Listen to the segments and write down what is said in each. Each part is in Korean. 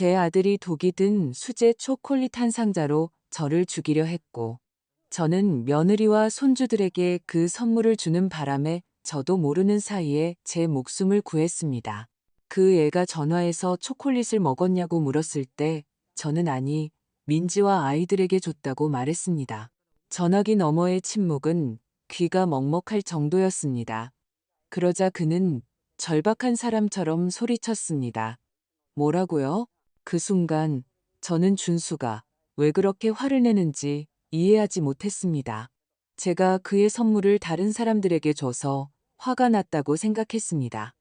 제 아들이 독이 든 수제 초콜릿 한 상자로 저를 죽이려 했고, 저는 며느리와 손주들에게 그 선물을 주는 바람에 저도 모르는 사이에 제 목숨을 구했습니다. 그 애가 전화해서 초콜릿을 먹었냐고 물었을 때 저는 아니, 민지와 아이들에게 줬다고 말했습니다. 전화기 너머의 침묵은 귀가 먹먹할 정도였습니다. 그러자 그는 절박한 사람처럼 소리쳤습니다. 뭐라고요? 그 순간 저는 준수가 왜 그렇게 화를 내는지 이해하지 못했습니다. 제가 그의 선물을 다른 사람들에게 줘서 화가 났다고 생각했습니다.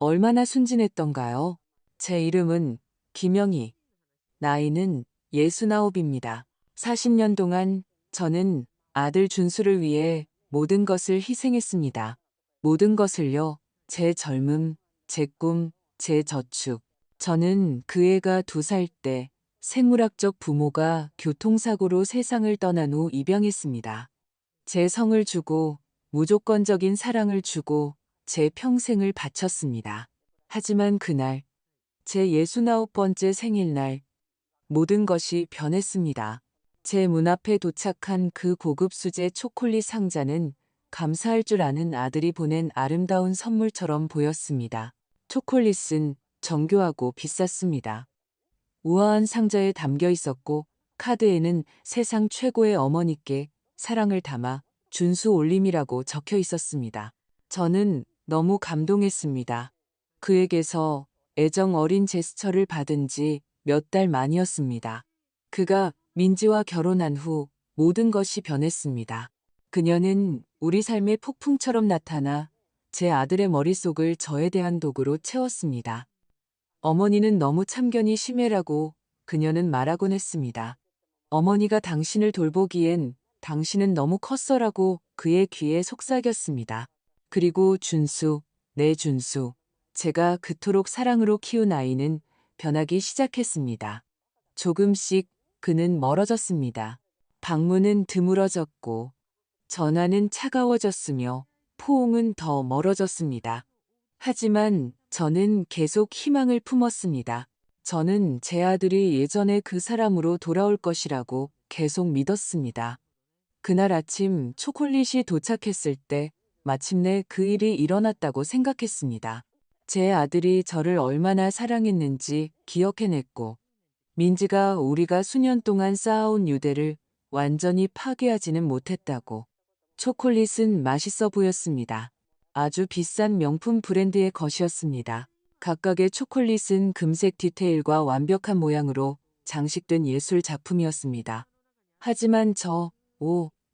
얼마나 순진했던가요? 제 이름은 김영희, 나이는 69입니다. 40년 동안 저는 아들 준수를 위해 모든 것을 희생했습니다. 모든 것을요. 제 젊음, 제 꿈, 제 저축. 저는 그 애가 2살 때 생물학적 부모가 교통사고로 세상을 떠난 후 입양했습니다. 제 성을 주고 무조건적인 사랑을 주고 제 평생을 바쳤습니다. 하지만 그날, 제 69번째 생일날 모든 것이 변했습니다. 제 문 앞에 도착한 그 고급 수제 초콜릿 상자는 감사할 줄 아는 아들이 보낸 아름다운 선물처럼 보였습니다. 초콜릿은 정교하고 비쌌습니다. 우아한 상자에 담겨 있었고 카드에는 세상 최고의 어머니께 사랑을 담아 준수 올림이라고 적혀 있었습니다. 저는 너무 감동했습니다. 그에게서 애정 어린 제스처를 받은 지 몇 달 만이었습니다. 그가 민지와 결혼한 후 모든 것이 변했습니다. 그녀는 우리 삶의 폭풍처럼 나타나 제 아들의 머릿속을 저에 대한 독으로 채웠습니다. 어머니는 너무 참견이 심해라고 그녀는 말하곤 했습니다. 어머니가 당신을 돌보기엔 당신은 너무 컸어라고 그의 귀에 속삭였습니다. 그리고 준수, 내 준수, 제가 그토록 사랑으로 키운 아이는 변하기 시작했습니다. 조금씩 그는 멀어졌습니다. 방문은 드물어졌고 전화는 차가워졌으며 포옹은 더 멀어졌습니다. 하지만 저는 계속 희망을 품었습니다. 저는 제 아들이 예전의 그 사람으로 돌아올 것이라고 계속 믿었습니다. 그날 아침 초콜릿이 도착했을 때 마침내 그 일이 일어났다고 생각했습니다. 제 아들이 저를 얼마나 사랑했는지 기억해냈고, 민지가 우리가 수년 동안 쌓아온 유대를 완전히 파괴하지는 못했다고. 초콜릿은 맛있어 보였습니다. 아주 비싼 명품 브랜드의 것이었습니다. 각각의 초콜릿은 금색 디테일과 완벽한 모양으로 장식된 예술 작품이었습니다. 하지만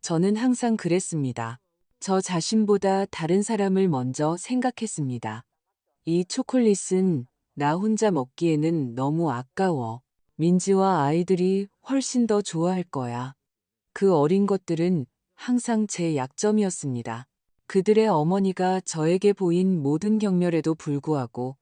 저는 항상 그랬습니다. 저 자신보다 다른 사람을 먼저 생각했습니다. 이 초콜릿은 나 혼자 먹기에는 너무 아까워. 민지와 아이들이 훨씬 더 좋아할 거야. 그 어린 것들은 항상 제 약점이었습니다. 그들의 어머니가 저에게 보인 모든 경멸에도 불구하고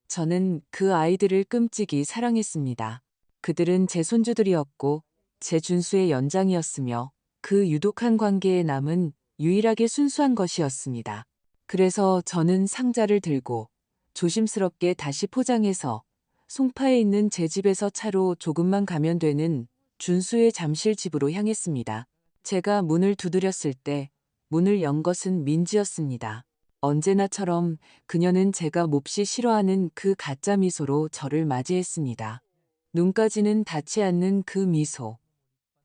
저는 그 아이들을 끔찍이 사랑했습니다. 그들은 제 손주들이었고 제 준수의 연장이었으며 그 유독한 관계에 남은 유일하게 순수한 것이었습니다. 그래서 저는 상자를 들고 조심스럽게 다시 포장해서 송파에 있는 제 집에서 차로 조금만 가면 되는 준수의 잠실 집으로 향했습니다. 제가 문을 두드렸을 때 문을 연 것은 민지였습니다. 언제나처럼 그녀는 제가 몹시 싫어하는 그 가짜 미소로 저를 맞이했습니다. 눈까지는 닿지 않는 그 미소.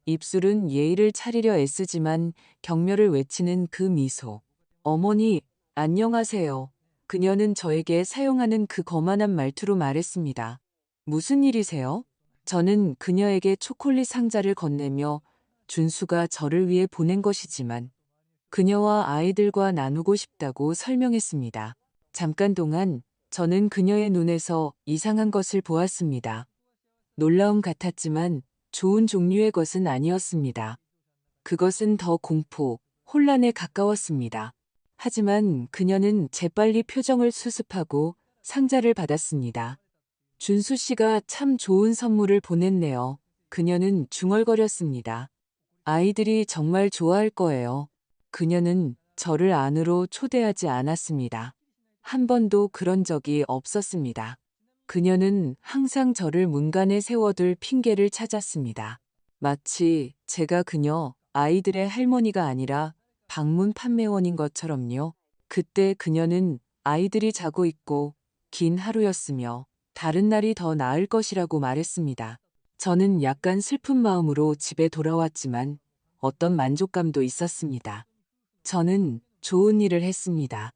입술은 예의를 차리려 애쓰지만 경멸을 외치는 그 미소. 어머니, 안녕하세요. 그녀는 저에게 사용하는 그 거만한 말투로 말했습니다. 무슨 일이세요? 저는 그녀에게 초콜릿 상자를 건네며 준수가 저를 위해 보낸 것이지만 그녀와 아이들과 나누고 싶다고 설명했습니다. 잠깐 동안 저는 그녀의 눈에서 이상한 것을 보았습니다. 놀라움 같았지만 좋은 종류의 것은 아니었습니다. 그것은 더 공포, 혼란에 가까웠습니다. 하지만 그녀는 재빨리 표정을 수습하고 상자를 받았습니다. 준수 씨가 참 좋은 선물을 보냈네요. 그녀는 중얼거렸습니다. 아이들이 정말 좋아할 거예요. 그녀는 저를 안으로 초대하지 않았습니다. 한 번도 그런 적이 없었습니다. 그녀는 항상 저를 문간에 세워둘 핑계를 찾았습니다. 마치 제가 그녀 아이들의 할머니가 아니라 방문 판매원인 것처럼요. 그때 그녀는 아이들이 자고 있고 긴 하루였으며 다른 날이 더 나을 것이라고 말했습니다. 저는 약간 슬픈 마음으로 집에 돌아왔지만 어떤 만족감도 있었습니다. 저는 좋은 일을 했습니다.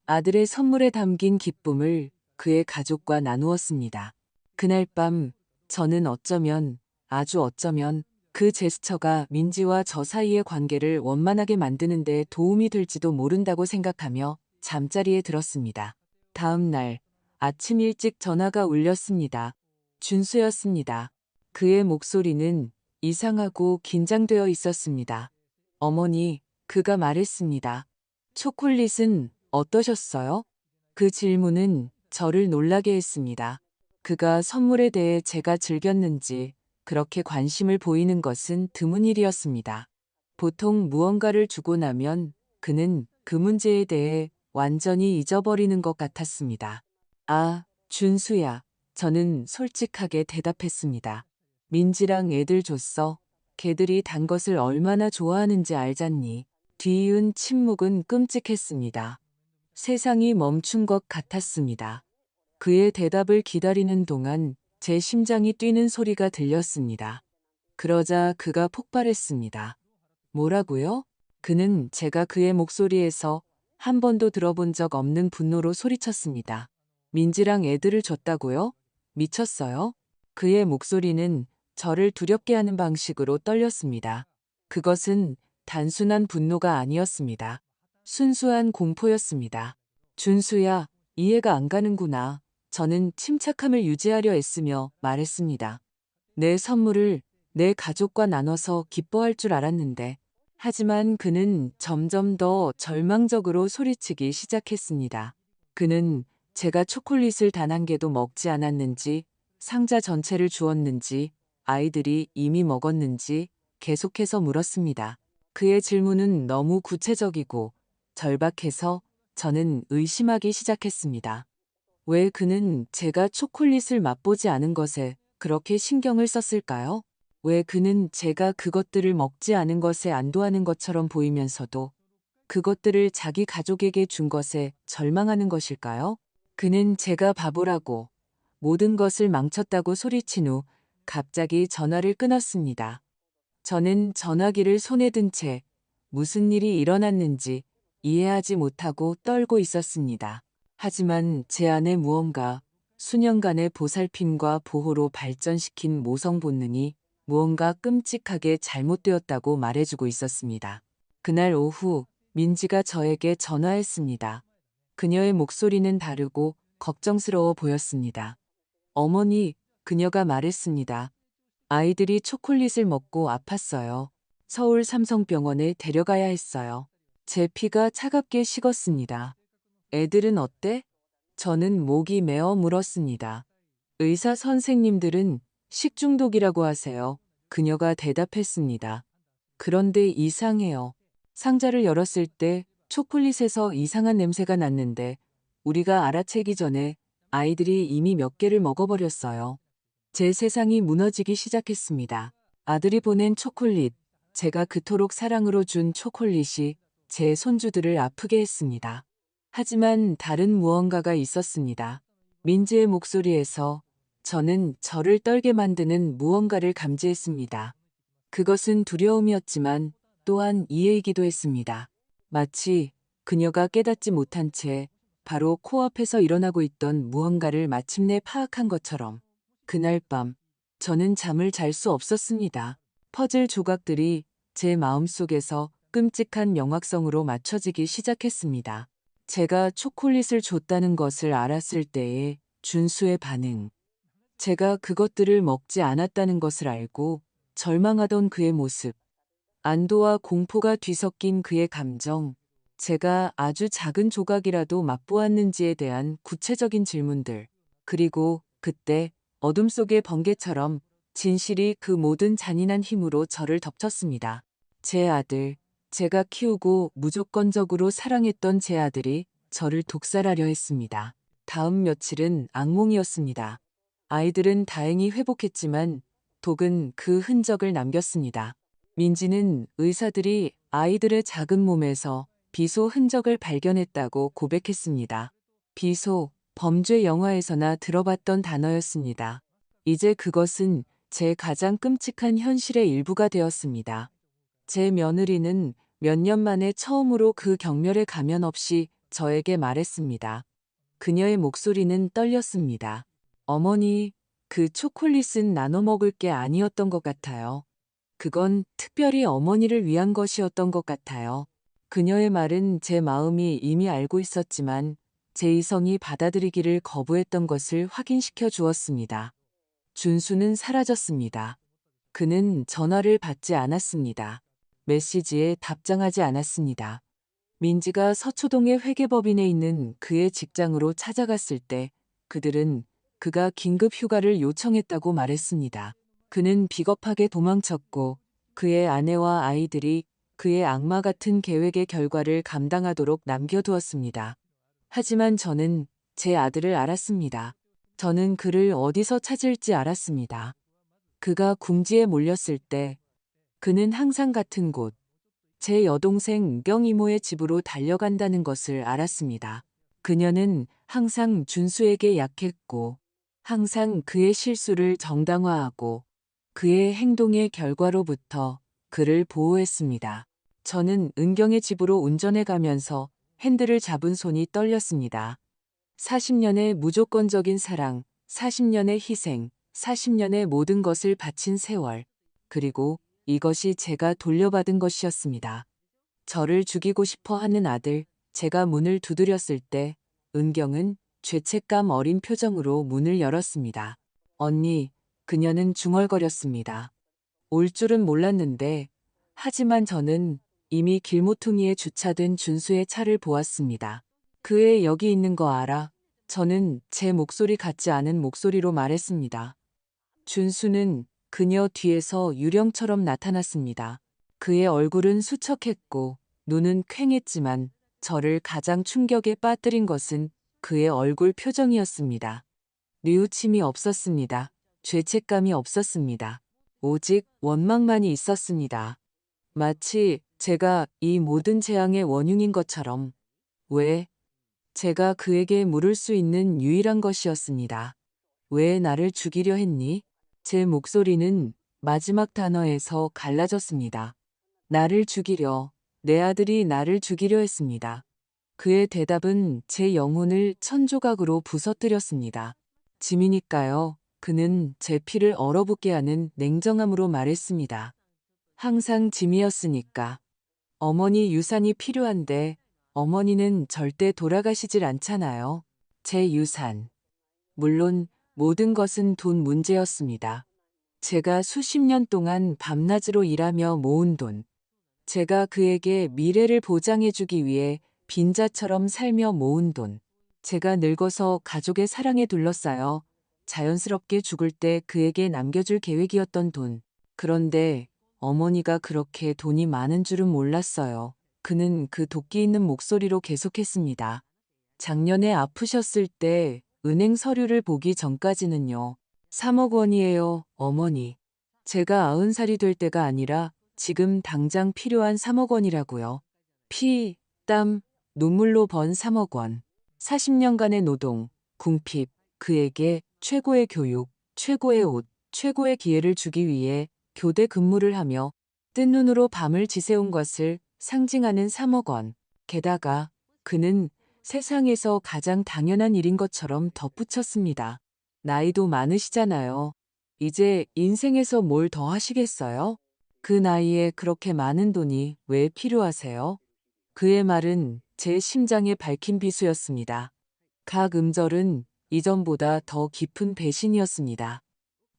아들의 선물에 담긴 기쁨을 그의 가족과 나누었습니다. 그날 밤 저는 어쩌면, 아주 어쩌면 그 제스처가 민지와 저 사이의 관계를 원만하게 만드는 데 도움이 될지도 모른다고 생각하며 잠자리에 들었습니다. 다음 날 아침 일찍 전화가 울렸습니다. 준수였습니다. 그의 목소리는 이상하고 긴장되어 있었습니다. 어머니, 그가 말했습니다. 초콜릿은 어떠셨어요? 그 질문은 저를 놀라게 했습니다. 그가 선물에 대해 제가 즐겼는지 그렇게 관심을 보이는 것은 드문 일이었습니다. 보통 무언가를 주고 나면 그는 그 문제에 대해 완전히 잊어버리는 것 같았습니다. 아, 준수야. 저는 솔직하게 대답했습니다. 민지랑 애들 줬어. 걔들이 단 것을 얼마나 좋아하는지 알잖니. 뒤이은 침묵은 끔찍했습니다. 세상이 멈춘 것 같았습니다. 그의 대답을 기다리는 동안 제 심장이 뛰는 소리가 들렸습니다. 그러자 그가 폭발했습니다. 뭐라고요? 그는 제가 그의 목소리에서 한 번도 들어본 적 없는 분노로 소리쳤습니다. 민지랑 애들을 줬다고요? 미쳤어요? 그의 목소리는 저를 두렵게 하는 방식으로 떨렸습니다. 그것은 단순한 분노가 아니었습니다. 순수한 공포였습니다. 준수야, 이해가 안 가는구나. 저는 침착함을 유지하려 애쓰며 말했습니다. 내 선물을 내 가족과 나눠서 기뻐할 줄 알았는데. 하지만 그는 점점 더 절망적으로 소리치기 시작했습니다. 그는 제가 초콜릿을 단 한 개도 먹지 않았는지, 상자 전체를 주었는지, 아이들이 이미 먹었는지 계속해서 물었습니다. 그의 질문은 너무 구체적이고 절박해서 저는 의심하기 시작했습니다. 왜 그는 제가 초콜릿을 맛보지 않은 것에 그렇게 신경을 썼을까요? 왜 그는 제가 그것들을 먹지 않은 것에 안도하는 것처럼 보이면서도 그것들을 자기 가족에게 준 것에 절망하는 것일까요? 그는 제가 바보라고 모든 것을 망쳤다고 소리친 후 갑자기 전화를 끊었습니다. 저는 전화기를 손에 든 채 무슨 일이 일어났는지 이해하지 못하고 떨고 있었습니다. 하지만 제 안에 무언가 수년간의 보살핌과 보호로 발전시킨 모성 본능이 무언가 끔찍하게 잘못되었다고 말해주고 있었습니다. 그날 오후 민지가 저에게 전화했습니다. 그녀의 목소리는 다르고 걱정스러워 보였습니다. 어머니, 그녀가 말했습니다. 아이들이 초콜릿을 먹고 아팠어요. 서울 삼성병원에 데려가야 했어요. 제 피가 차갑게 식었습니다. 애들은 어때? 저는 목이 메어 물었습니다. 의사 선생님들은 식중독이라고 하세요. 그녀가 대답했습니다. 그런데 이상해요. 상자를 열었을 때 초콜릿에서 이상한 냄새가 났는데 우리가 알아채기 전에 아이들이 이미 몇 개를 먹어버렸어요. 제 세상이 무너지기 시작했습니다. 아들이 보낸 초콜릿, 제가 그토록 사랑으로 준 초콜릿이 제 손주들을 아프게 했습니다. 하지만 다른 무언가가 있었습니다. 민지의 목소리에서 저는 저를 떨게 만드는 무언가를 감지했습니다. 그것은 두려움이었지만 또한 이해이기도 했습니다. 마치 그녀가 깨닫지 못한 채 바로 코앞에서 일어나고 있던 무언가를 마침내 파악한 것처럼 그날 밤 저는 잠을 잘 수 없었습니다. 퍼즐 조각들이 제 마음속에서 끔찍한 명확성으로 맞춰지기 시작했습니다. 제가 초콜릿을 줬다는 것을 알았을 때의 준수의 반응. 제가 그것들을 먹지 않았다는 것을 알고 절망하던 그의 모습. 안도와 공포가 뒤섞인 그의 감정. 제가 아주 작은 조각이라도 맛보았는지에 대한 구체적인 질문들. 그리고 그때 어둠 속의 번개처럼 진실이 그 모든 잔인한 힘으로 저를 덮쳤습니다. 제 아들, 제가 키우고 무조건적으로 사랑했던 제 아들이 저를 독살하려 했습니다. 다음 며칠은 악몽이었습니다. 아이들은 다행히 회복했지만 독은 그 흔적을 남겼습니다. 민지는 의사들이 아이들의 작은 몸에서 비소 흔적을 발견했다고 고백했습니다. 비소, 범죄 영화에서나 들어봤던 단어였습니다. 이제 그것은 제 가장 끔찍한 현실의 일부가 되었습니다. 제 며느리는 몇 년 만에 처음으로 그 경멸의 가면 없이 저에게 말했습니다. 그녀의 목소리는 떨렸습니다. 어머니, 그 초콜릿은 나눠 먹을 게 아니었던 것 같아요. 그건 특별히 어머니를 위한 것이었던 것 같아요. 그녀의 말은 제 마음이 이미 알고 있었지만 제 이성이 받아들이기를 거부했던 것을 확인시켜 주었습니다. 준수는 사라졌습니다. 그는 전화를 받지 않았습니다. 메시지에 답장하지 않았습니다. 민지가 서초동의 회계법인에 있는 그의 직장으로 찾아갔을 때 그들은 그가 긴급 휴가를 요청했다고 말했습니다. 그는 비겁하게 도망쳤고 그의 아내와 아이들이 그의 악마 같은 계획의 결과를 감당하도록 남겨두었습니다. 하지만 저는 제 아들을 알았습니다. 저는 그를 어디서 찾을지 알았습니다. 그가 궁지에 몰렸을 때 그는 항상 같은 곳, 제 여동생 은경 이모의 집으로 달려간다는 것을 알았습니다. 그녀는 항상 준수에게 약했고 항상 그의 실수를 정당화하고 그의 행동의 결과로부터 그를 보호했습니다. 저는 은경의 집으로 운전해 가면서 핸들을 잡은 손이 떨렸습니다. 40년의 무조건적인 사랑, 40년의 희생, 40년의 모든 것을 바친 세월, 그리고 이것이 제가 돌려받은 것이었습니다. 저를 죽이고 싶어 하는 아들, 제가 문을 두드렸을 때 은경은 죄책감 어린 표정으로 문을 열었습니다. 언니, 그녀는 중얼거렸습니다. 올 줄은 몰랐는데, 하지만 저는 이미 길모퉁이에 주차된 준수의 차를 보았습니다. 그애 여기 있는 거 알아? 저는 제 목소리 같지 않은 목소리로 말했습니다. 준수는 그녀 뒤에서 유령처럼 나타났습니다. 그의 얼굴은 수척했고 눈은 퀭했지만 저를 가장 충격에 빠뜨린 것은 그의 얼굴 표정이었습니다. 뉘우침이 없었습니다. 죄책감이 없었습니다. 오직 원망만이 있었습니다. 마치 제가 이 모든 재앙의 원흉인 것처럼. 왜? 제가 그에게 물을 수 있는 유일한 것이었습니다. 왜 나를 죽이려 했니? 제 목소리는 마지막 단어에서 갈라졌습니다. 나를 죽이려, 내 아들이 나를 죽이려 했습니다. 그의 대답은 제 영혼을 천조각으로 부서뜨렸습니다. 짐이니까요. 그는 제 피를 얼어붙게 하는 냉정함으로 말했습니다. 항상 짐이었으니까. 어머니 유산이 필요한데 어머니는 절대 돌아가시질 않잖아요. 제 유산. 물론 모든 것은 돈 문제였습니다. 제가 수십 년 동안 밤낮으로 일하며 모은 돈. 제가 그에게 미래를 보장해주기 위해 빈자처럼 살며 모은 돈. 제가 늙어서 가족의 사랑에 둘러싸여 자연스럽게 죽을 때 그에게 남겨줄 계획이었던 돈. 그런데 어머니가 그렇게 돈이 많은 줄은 몰랐어요. 그는 그 도끼 있는 목소리로 계속했습니다. 작년에 아프셨을 때 은행 서류를 보기 전까지는요. 3억 원이에요, 어머니. 제가 90살이 될 때가 아니라 지금 당장 필요한 3억 원이라고요. 피, 땀, 눈물로 번 3억 원. 40년간의 노동, 궁핍, 그에게 최고의 교육, 최고의 옷, 최고의 기회를 주기 위해 교대 근무를 하며 뜬 눈으로 밤을 지새운 것을 상징하는 3억 원. 게다가 그는 세상에서 가장 당연한 일인 것처럼 덧붙였습니다. 나이도 많으시잖아요. 이제 인생에서 뭘 더 하시겠어요? 그 나이에 그렇게 많은 돈이 왜 필요하세요? 그의 말은 제 심장에 밝힌 비수였습니다. 각 음절은 이전보다 더 깊은 배신이었습니다.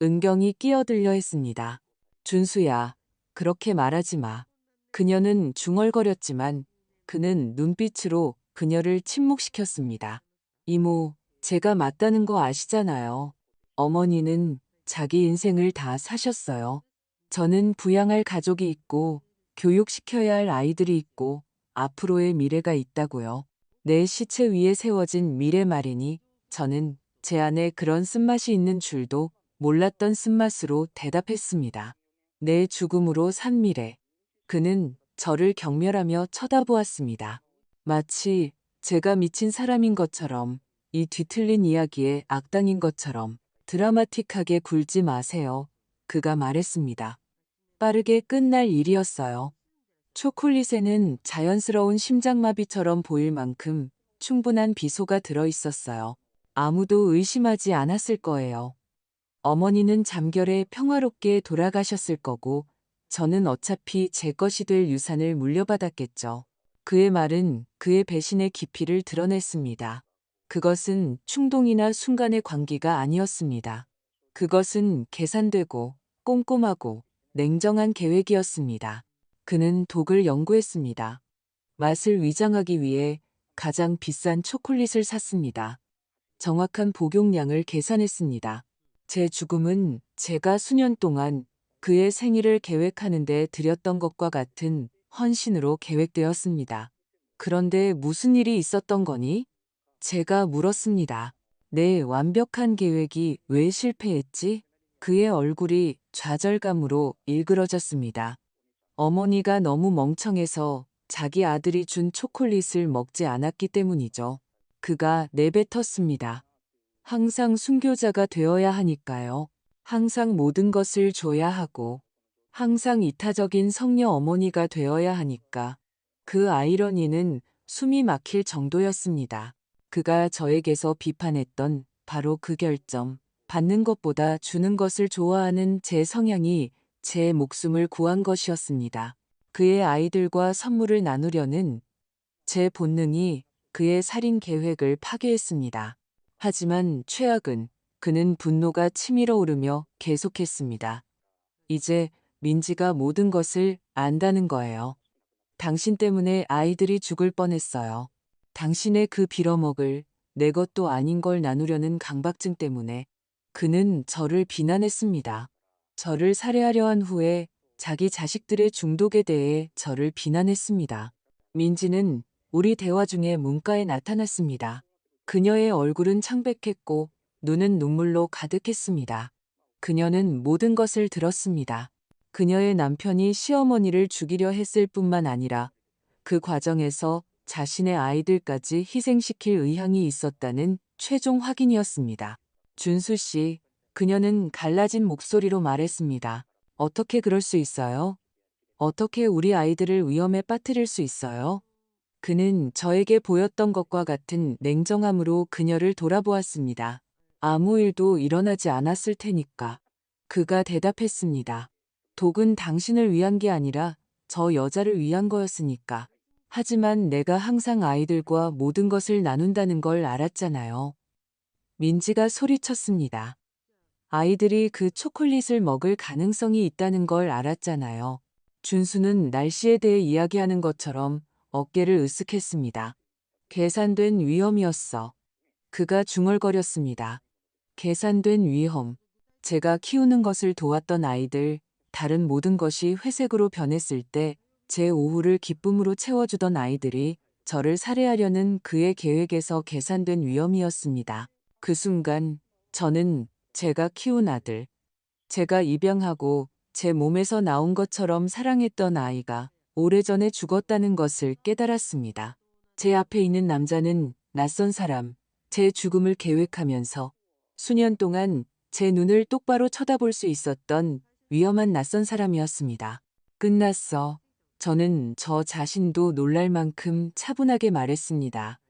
은경이 끼어들려 했습니다. 준수야, 그렇게 말하지 마. 그녀는 중얼거렸지만 그는 눈빛으로 그녀를 침묵시켰습니다. 이모, 제가 맞다는 거 아시잖아요. 어머니는 자기 인생을 다 사셨어요. 저는 부양할 가족이 있고 교육시켜야 할 아이들이 있고 앞으로의 미래가 있다고요. 내 시체 위에 세워진 미래 말이니 저는 제 안에 그런 쓴맛이 있는 줄도 몰랐던 쓴맛으로 대답했습니다. 내 죽음으로 산 미래. 그는 저를 경멸하며 쳐다보았습니다. 마치 제가 미친 사람인 것처럼, 이 뒤틀린 이야기의 악당인 것처럼. 드라마틱하게 굴지 마세요. 그가 말했습니다. 빠르게 끝날 일이었어요. 초콜릿에는 자연스러운 심장마비처럼 보일 만큼 충분한 비소가 들어 있었어요. 아무도 의심하지 않았을 거예요. 어머니는 잠결에 평화롭게 돌아가셨을 거고, 저는 어차피 제 것이 될 유산을 물려받았겠죠. 그의 말은 그의 배신의 깊이를 드러냈습니다. 그것은 충동이나 순간의 관계가 아니었습니다. 그것은 계산되고 꼼꼼하고 냉정한 계획이었습니다. 그는 독을 연구했습니다. 맛을 위장하기 위해 가장 비싼 초콜릿을 샀습니다. 정확한 복용량을 계산했습니다. 제 죽음은 제가 수년 동안 그의 생일을 계획하는 데 들였던 것과 같은 헌신으로 계획되었습니다. 그런데 무슨 일이 있었던 거니? 제가 물었습니다. 내 완벽한 계획이 왜 실패했지? 그의 얼굴이 좌절감으로 일그러졌습니다. 어머니가 너무 멍청해서 자기 아들이 준 초콜릿을 먹지 않았기 때문이죠. 그가 내뱉었습니다. 항상 순교자가 되어야 하니까요. 항상 모든 것을 줘야 하고, 항상 이타적인 성녀 어머니가 되어야 하니까. 그 아이러니는 숨이 막힐 정도였습니다. 그가 저에게서 비판했던 바로 그 결점, 받는 것보다 주는 것을 좋아하는 제 성향이 제 목숨을 구한 것이었습니다. 그의 아이들과 선물을 나누려는 제 본능이 그의 살인 계획을 파괴했습니다. 하지만 최악은 그는 분노가 치밀어 오르며 계속했습니다. 이제 민지가 모든 것을 안다는 거예요. 당신 때문에 아이들이 죽을 뻔했어요. 당신의 그 빌어먹을 내 것도 아닌 걸 나누려는 강박증 때문에. 그는 저를 비난했습니다. 저를 살해하려 한 후에 자기 자식들의 중독에 대해 저를 비난했습니다. 민지는 우리 대화 중에 문가에 나타났습니다. 그녀의 얼굴은 창백했고 눈은 눈물로 가득했습니다. 그녀는 모든 것을 들었습니다. 그녀의 남편이 시어머니를 죽이려 했을 뿐만 아니라 그 과정에서 자신의 아이들까지 희생시킬 의향이 있었다는 최종 확인이었습니다. 준수 씨, 그녀는 갈라진 목소리로 말했습니다. 어떻게 그럴 수 있어요? 어떻게 우리 아이들을 위험에 빠뜨릴 수 있어요? 그는 저에게 보였던 것과 같은 냉정함으로 그녀를 돌아보았습니다. 아무 일도 일어나지 않았을 테니까. 그가 대답했습니다. 독은 당신을 위한 게 아니라 저 여자를 위한 거였으니까. 하지만 내가 항상 아이들과 모든 것을 나눈다는 걸 알았잖아요. 민지가 소리쳤습니다. 아이들이 그 초콜릿을 먹을 가능성이 있다는 걸 알았잖아요. 준수는 날씨에 대해 이야기하는 것처럼 어깨를 으쓱했습니다. 계산된 위험이었어. 그가 중얼거렸습니다. 계산된 위험. 제가 키우는 것을 도왔던 아이들, 다른 모든 것이 회색으로 변했을 때 제 오후를 기쁨으로 채워주던 아이들이 저를 살해하려는 그의 계획에서 계산된 위험이었습니다. 그 순간 저는 제가 키운 아들, 제가 입양하고 제 몸에서 나온 것처럼 사랑했던 아이가 오래전에 죽었다는 것을 깨달았습니다. 제 앞에 있는 남자는 낯선 사람, 제 죽음을 계획하면서 수년 동안 제 눈을 똑바로 쳐다볼 수 있었던 위험한 낯선 사람이었습니다. 끝났어. 저는 저 자신도 놀랄 만큼 차분하게 말했습니다.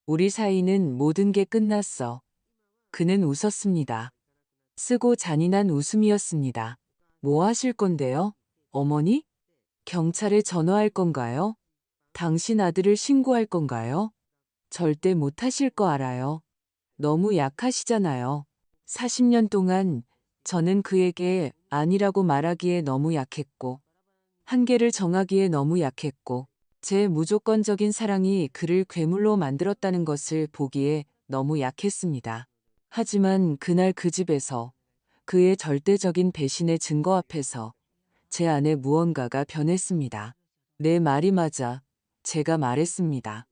우리 사이는 모든 게 끝났어. 그는 웃었습니다. 쓰고 잔인한 웃음이었습니다. 뭐 하실 건데요? 어머니? 경찰에 전화할 건가요? 당신 아들을 신고할 건가요? 절대 못 하실 거 알아요. 너무 약하시잖아요. 40년 동안 저는 그에게 아니라고 말하기에 너무 약했고, 한계를 정하기에 너무 약했고, 제 무조건적인 사랑이 그를 괴물로 만들었다는 것을 보기에 너무 약했습니다. 하지만 그날 그 집에서 그의 절대적인 배신의 증거 앞에서 제 안에 무언가가 변했습니다. 내 말이 맞아. 제가 말했습니다.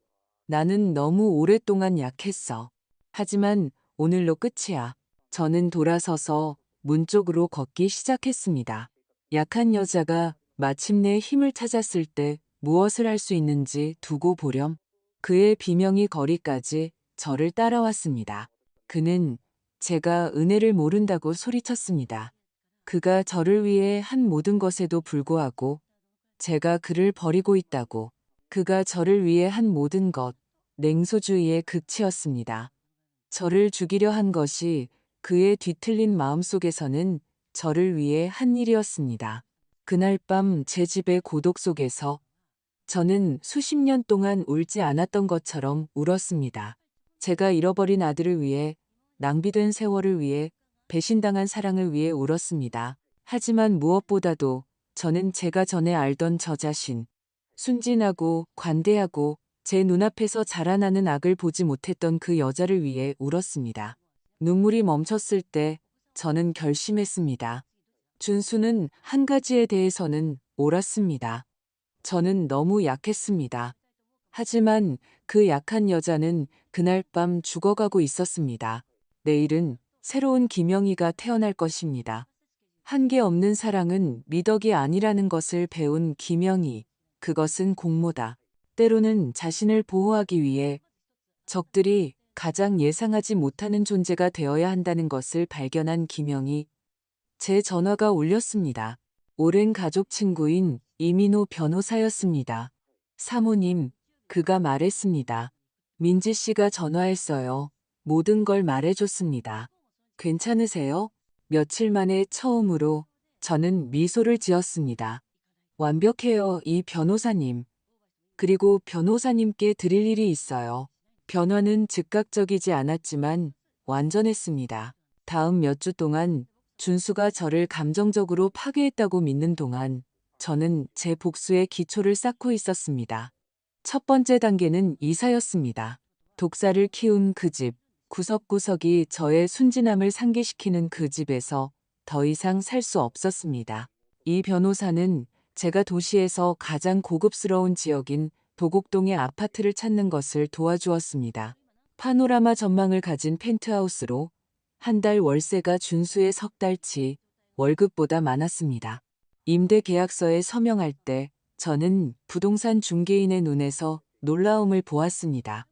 나는 너무 오랫동안 약했어. 하지만 오늘로 끝이야. 저는 돌아서서 문 쪽으로 걷기 시작했습니다. 약한 여자가 마침내 힘을 찾았을 때 무엇을 할 수 있는지 두고 보렴. 그의 비명이 거리까지 저를 따라왔습니다. 그는 제가 은혜를 모른다고 소리쳤습니다. 그가 저를 위해 한 모든 것에도 불구하고 제가 그를 버리고 있다고. 그가 저를 위해 한 모든 것, 냉소주의의 극치였습니다. 저를 죽이려 한 것이 그의 뒤틀린 마음속에서는 저를 위해 한 일이었습니다. 그날 밤 제 집의 고독 속에서 저는 수십 년 동안 울지 않았던 것처럼 울었습니다. 제가 잃어버린 아들을 위해, 낭비된 세월을 위해, 배신당한 사랑을 위해 울었습니다. 하지만 무엇보다도 저는 제가 전에 알던 저 자신, 순진하고 관대하고 제 눈앞에서 자라나는 악을 보지 못했던 그 여자를 위해 울었습니다. 눈물이 멈췄을 때 저는 결심했습니다. 준수는 한 가지에 대해서는 옳았습니다. 저는 너무 약했습니다. 하지만 그 약한 여자는 그날 밤 죽어가고 있었습니다. 내일은 새로운 김영희가 태어날 것입니다. 한계 없는 사랑은 미덕이 아니라는 것을 배운 김영희. 그것은 공모다. 때로는 자신을 보호하기 위해 적들이 가장 예상하지 못하는 존재가 되어야 한다는 것을 발견한 김영희. 제 전화가 울렸습니다. 오랜 가족 친구인 이민호 변호사였습니다. 사모님, 그가 말했습니다. 민지 씨가 전화했어요. 모든 걸 말해줬습니다. 괜찮으세요? 며칠 만에 처음으로 저는 미소를 지었습니다. 완벽해요, 이 변호사님. 그리고 변호사님께 드릴 일이 있어요. 변화는 즉각적이지 않았지만 완전했습니다. 다음 몇 주 동안 준수가 저를 감정적으로 파괴했다고 믿는 동안 저는 제 복수의 기초를 쌓고 있었습니다. 첫 번째 단계는 이사였습니다. 독사를 키운 그 집, 구석구석이 저의 순진함을 상기시키는 그 집에서 더 이상 살 수 없었습니다. 이 변호사는 제가 도시에서 가장 고급스러운 지역인 도곡동의 아파트를 찾는 것을 도와주었습니다. 파노라마 전망을 가진 펜트하우스로 한 달 월세가 준수의 석 달치 월급보다 많았습니다. 임대 계약서에 서명할 때 저는 부동산 중개인의 눈에서 놀라움을 보았습니다.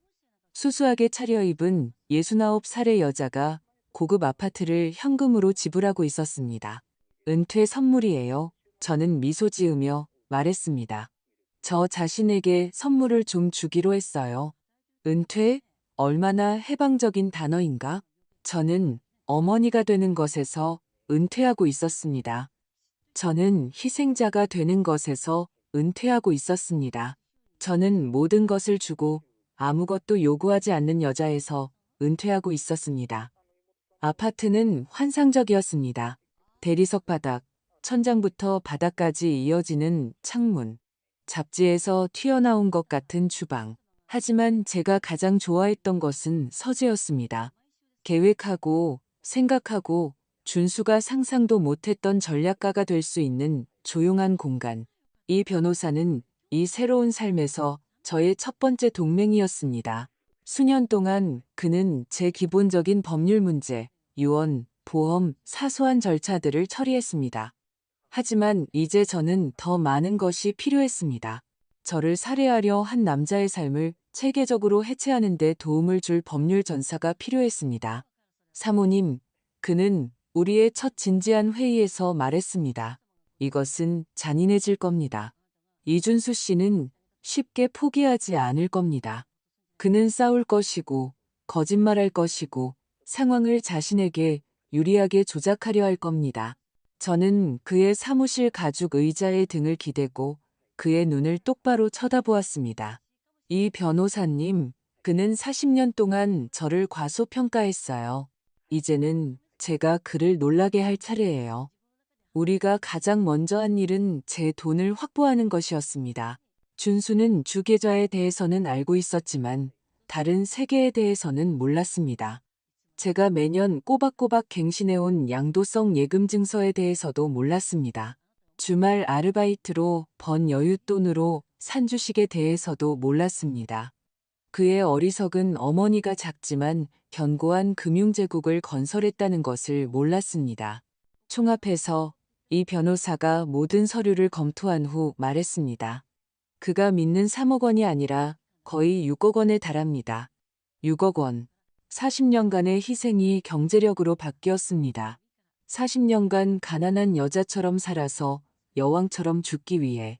수수하게 차려입은 69살의 여자가 고급 아파트를 현금으로 지불하고 있었습니다. 은퇴 선물이에요. 저는 미소 지으며 말했습니다. 저 자신에게 선물을 좀 주기로 했어요. 은퇴? 얼마나 해방적인 단어인가? 저는 어머니가 되는 것에서 은퇴하고 있었습니다. 저는 희생자가 되는 것에서 은퇴하고 있었습니다. 저는 모든 것을 주고 아무것도 요구하지 않는 여자에서 은퇴하고 있었습니다. 아파트는 환상적이었습니다. 대리석 바닥, 천장부터 바닥까지 이어지는 창문, 잡지에서 튀어나온 것 같은 주방. 하지만 제가 가장 좋아했던 것은 서재였습니다. 계획하고 생각하고 준수가 상상도 못했던 전략가가 될 수 있는 조용한 공간. 이 변호사는 이 새로운 삶에서 저의 첫 번째 동맹이었습니다. 수년 동안 그는 제 기본적인 법률 문제, 유언, 보험, 사소한 절차들을 처리했습니다. 하지만 이제 저는 더 많은 것이 필요했습니다. 저를 살해하려 한 남자의 삶을 체계적으로 해체하는 데 도움을 줄 법률 전사가 필요했습니다. 사모님, 그는 우리의 첫 진지한 회의에서 말했습니다. 이것은 잔인해질 겁니다. 이준수 씨는 쉽게 포기하지 않을 겁니다. 그는 싸울 것이고, 거짓말할 것이고, 상황을 자신에게 유리하게 조작하려 할 겁니다. 저는 그의 사무실 가죽 의자에 등을 기대고 그의 눈을 똑바로 쳐다보았습니다. 이 변호사님, 그는 40년 동안 저를 과소평가했어요. 이제는 제가 그를 놀라게 할 차례예요. 우리가 가장 먼저 한 일은 제 돈을 확보하는 것이었습니다. 준수는 주계좌에 대해서는 알고 있었지만 다른 세계에 대해서는 몰랐습니다. 제가 매년 꼬박꼬박 갱신해온 양도성 예금 증서에 대해서도 몰랐습니다. 주말 아르바이트로 번 여윳돈으로 산 주식에 대해서도 몰랐습니다. 그의 어리석은 어머니가 작지만 견고한 금융제국을 건설했다는 것을 몰랐습니다. 총합해서 이 변호사가 모든 서류를 검토한 후 말했습니다. 그가 믿는 3억 원이 아니라 거의 6억 원에 달합니다. 6억 원. 40년간의 희생이 경제력으로 바뀌었습니다. 40년간 가난한 여자처럼 살아서 여왕처럼 죽기 위해.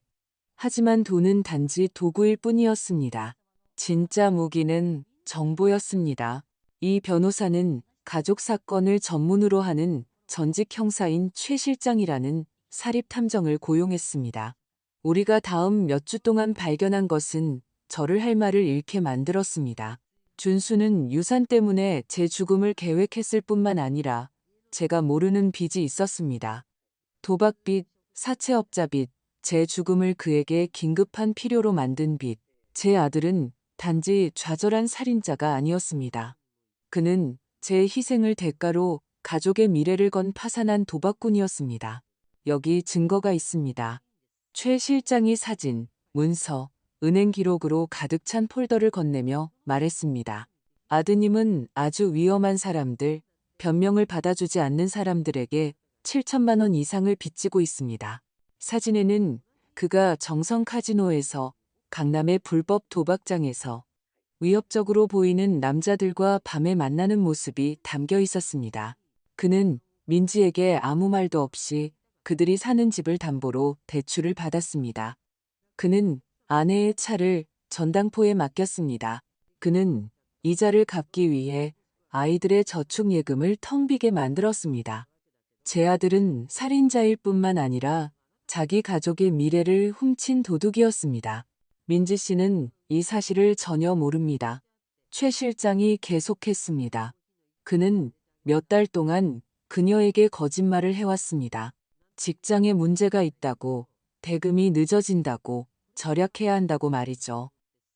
하지만 돈은 단지 도구일 뿐이었습니다. 진짜 무기는 정보였습니다. 이 변호사는 가족 사건을 전문으로 하는 전직 형사인 최 실장이라는 사립 탐정을 고용했습니다. 우리가 다음 몇 주 동안 발견한 것은 저를 할 말을 잃게 만들었습니다. 준수는 유산 때문에 제 죽음을 계획했을 뿐만 아니라 제가 모르는 빚이 있었습니다. 도박빚, 사채업자 빚, 제 죽음을 그에게 긴급한 필요로 만든 빚. 제 아들은 단지 좌절한 살인자가 아니었습니다. 그는 제 희생을 대가로 가족의 미래를 건 파산한 도박꾼이었습니다. 여기 증거가 있습니다. 최 실장이 사진, 문서, 은행 기록으로 가득 찬 폴더를 건네며 말했습니다. 아드님은 아주 위험한 사람들, 변명을 받아주지 않는 사람들에게 7천만 원 이상을 빚지고 있습니다. 사진에는 그가 정성 카지노에서, 강남의 불법 도박장에서 위협적으로 보이는 남자들과 밤에 만나는 모습이 담겨 있었습니다. 그는 민지에게 아무 말도 없이 그들이 사는 집을 담보로 대출을 받았습니다. 그는 아내의 차를 전당포에 맡겼습니다. 그는 이자를 갚기 위해 아이들의 저축 예금을 텅 비게 만들었습니다. 제 아들은 살인자일 뿐만 아니라 자기 가족의 미래를 훔친 도둑이었습니다. 민지 씨는 이 사실을 전혀 모릅니다. 최 실장이 계속했습니다. 그는 몇 달 동안 그녀에게 거짓말을 해왔습니다. 직장에 문제가 있다고, 대금이 늦어진다고, 절약해야 한다고 말이죠.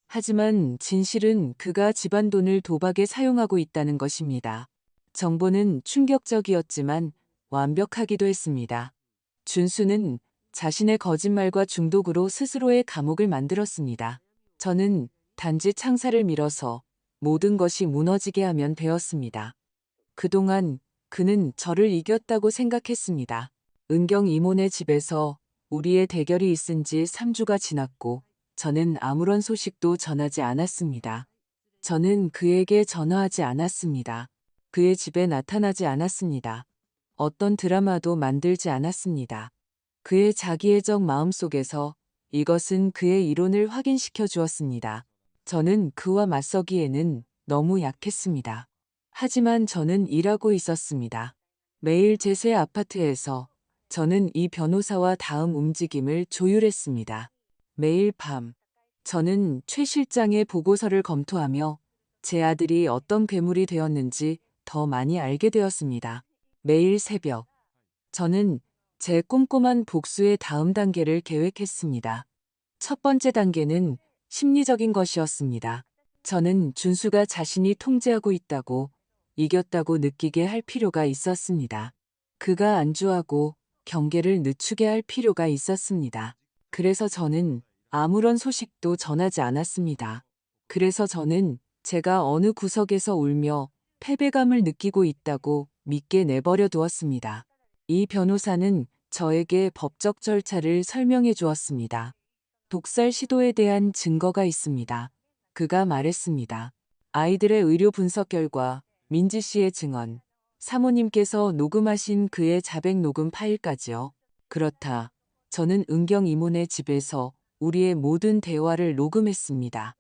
하지만 진실은 그가 집안 돈을 도박에 사용하고 있다는 것입니다. 정보는 충격적이었지만 완벽하기도 했습니다. 준수는 자신의 거짓말과 중독으로 스스로의 감옥을 만들었습니다. 저는 단지 창살을 밀어서 모든 것이 무너지게 하면 되었습니다. 그동안 그는 저를 이겼다고 생각했습니다. 은경 이모네 집에서 우리의 대결이 있은 지 3주가 지났고 저는 아무런 소식도 전하지 않았습니다. 저는 그에게 전화하지 않았습니다. 그의 집에 나타나지 않았습니다. 어떤 드라마도 만들지 않았습니다. 그의 자기애적 마음속에서 이것은 그의 이론을 확인시켜 주었습니다. 저는 그와 맞서기에는 너무 약했습니다. 하지만 저는 일하고 있었습니다. 매일 제 새 아파트에서 저는 이 변호사와 다음 움직임을 조율했습니다. 매일 밤, 저는 최 실장의 보고서를 검토하며 제 아들이 어떤 괴물이 되었는지 더 많이 알게 되었습니다. 매일 새벽, 저는 제 꼼꼼한 복수의 다음 단계를 계획했습니다. 첫 번째 단계는 심리적인 것이었습니다. 저는 준수가 자신이 통제하고 있다고, 이겼다고 느끼게 할 필요가 있었습니다. 그가 안주하고 경계를 늦추게 할 필요가 있었습니다. 그래서 저는 아무런 소식도 전하지 않았습니다. 그래서 저는 제가 어느 구석에서 울며 패배감을 느끼고 있다고 믿게 내버려 두었습니다. 이 변호사는 저에게 법적 절차를 설명해 주었습니다. 독살 시도에 대한 증거가 있습니다. 그가 말했습니다. 아이들의 의료 분석 결과, 민지 씨의 증언, 사모님께서 녹음하신 그의 자백 녹음 파일까지요. 그렇다. 저는 은경 이모네 집에서 우리의 모든 대화를 녹음했습니다.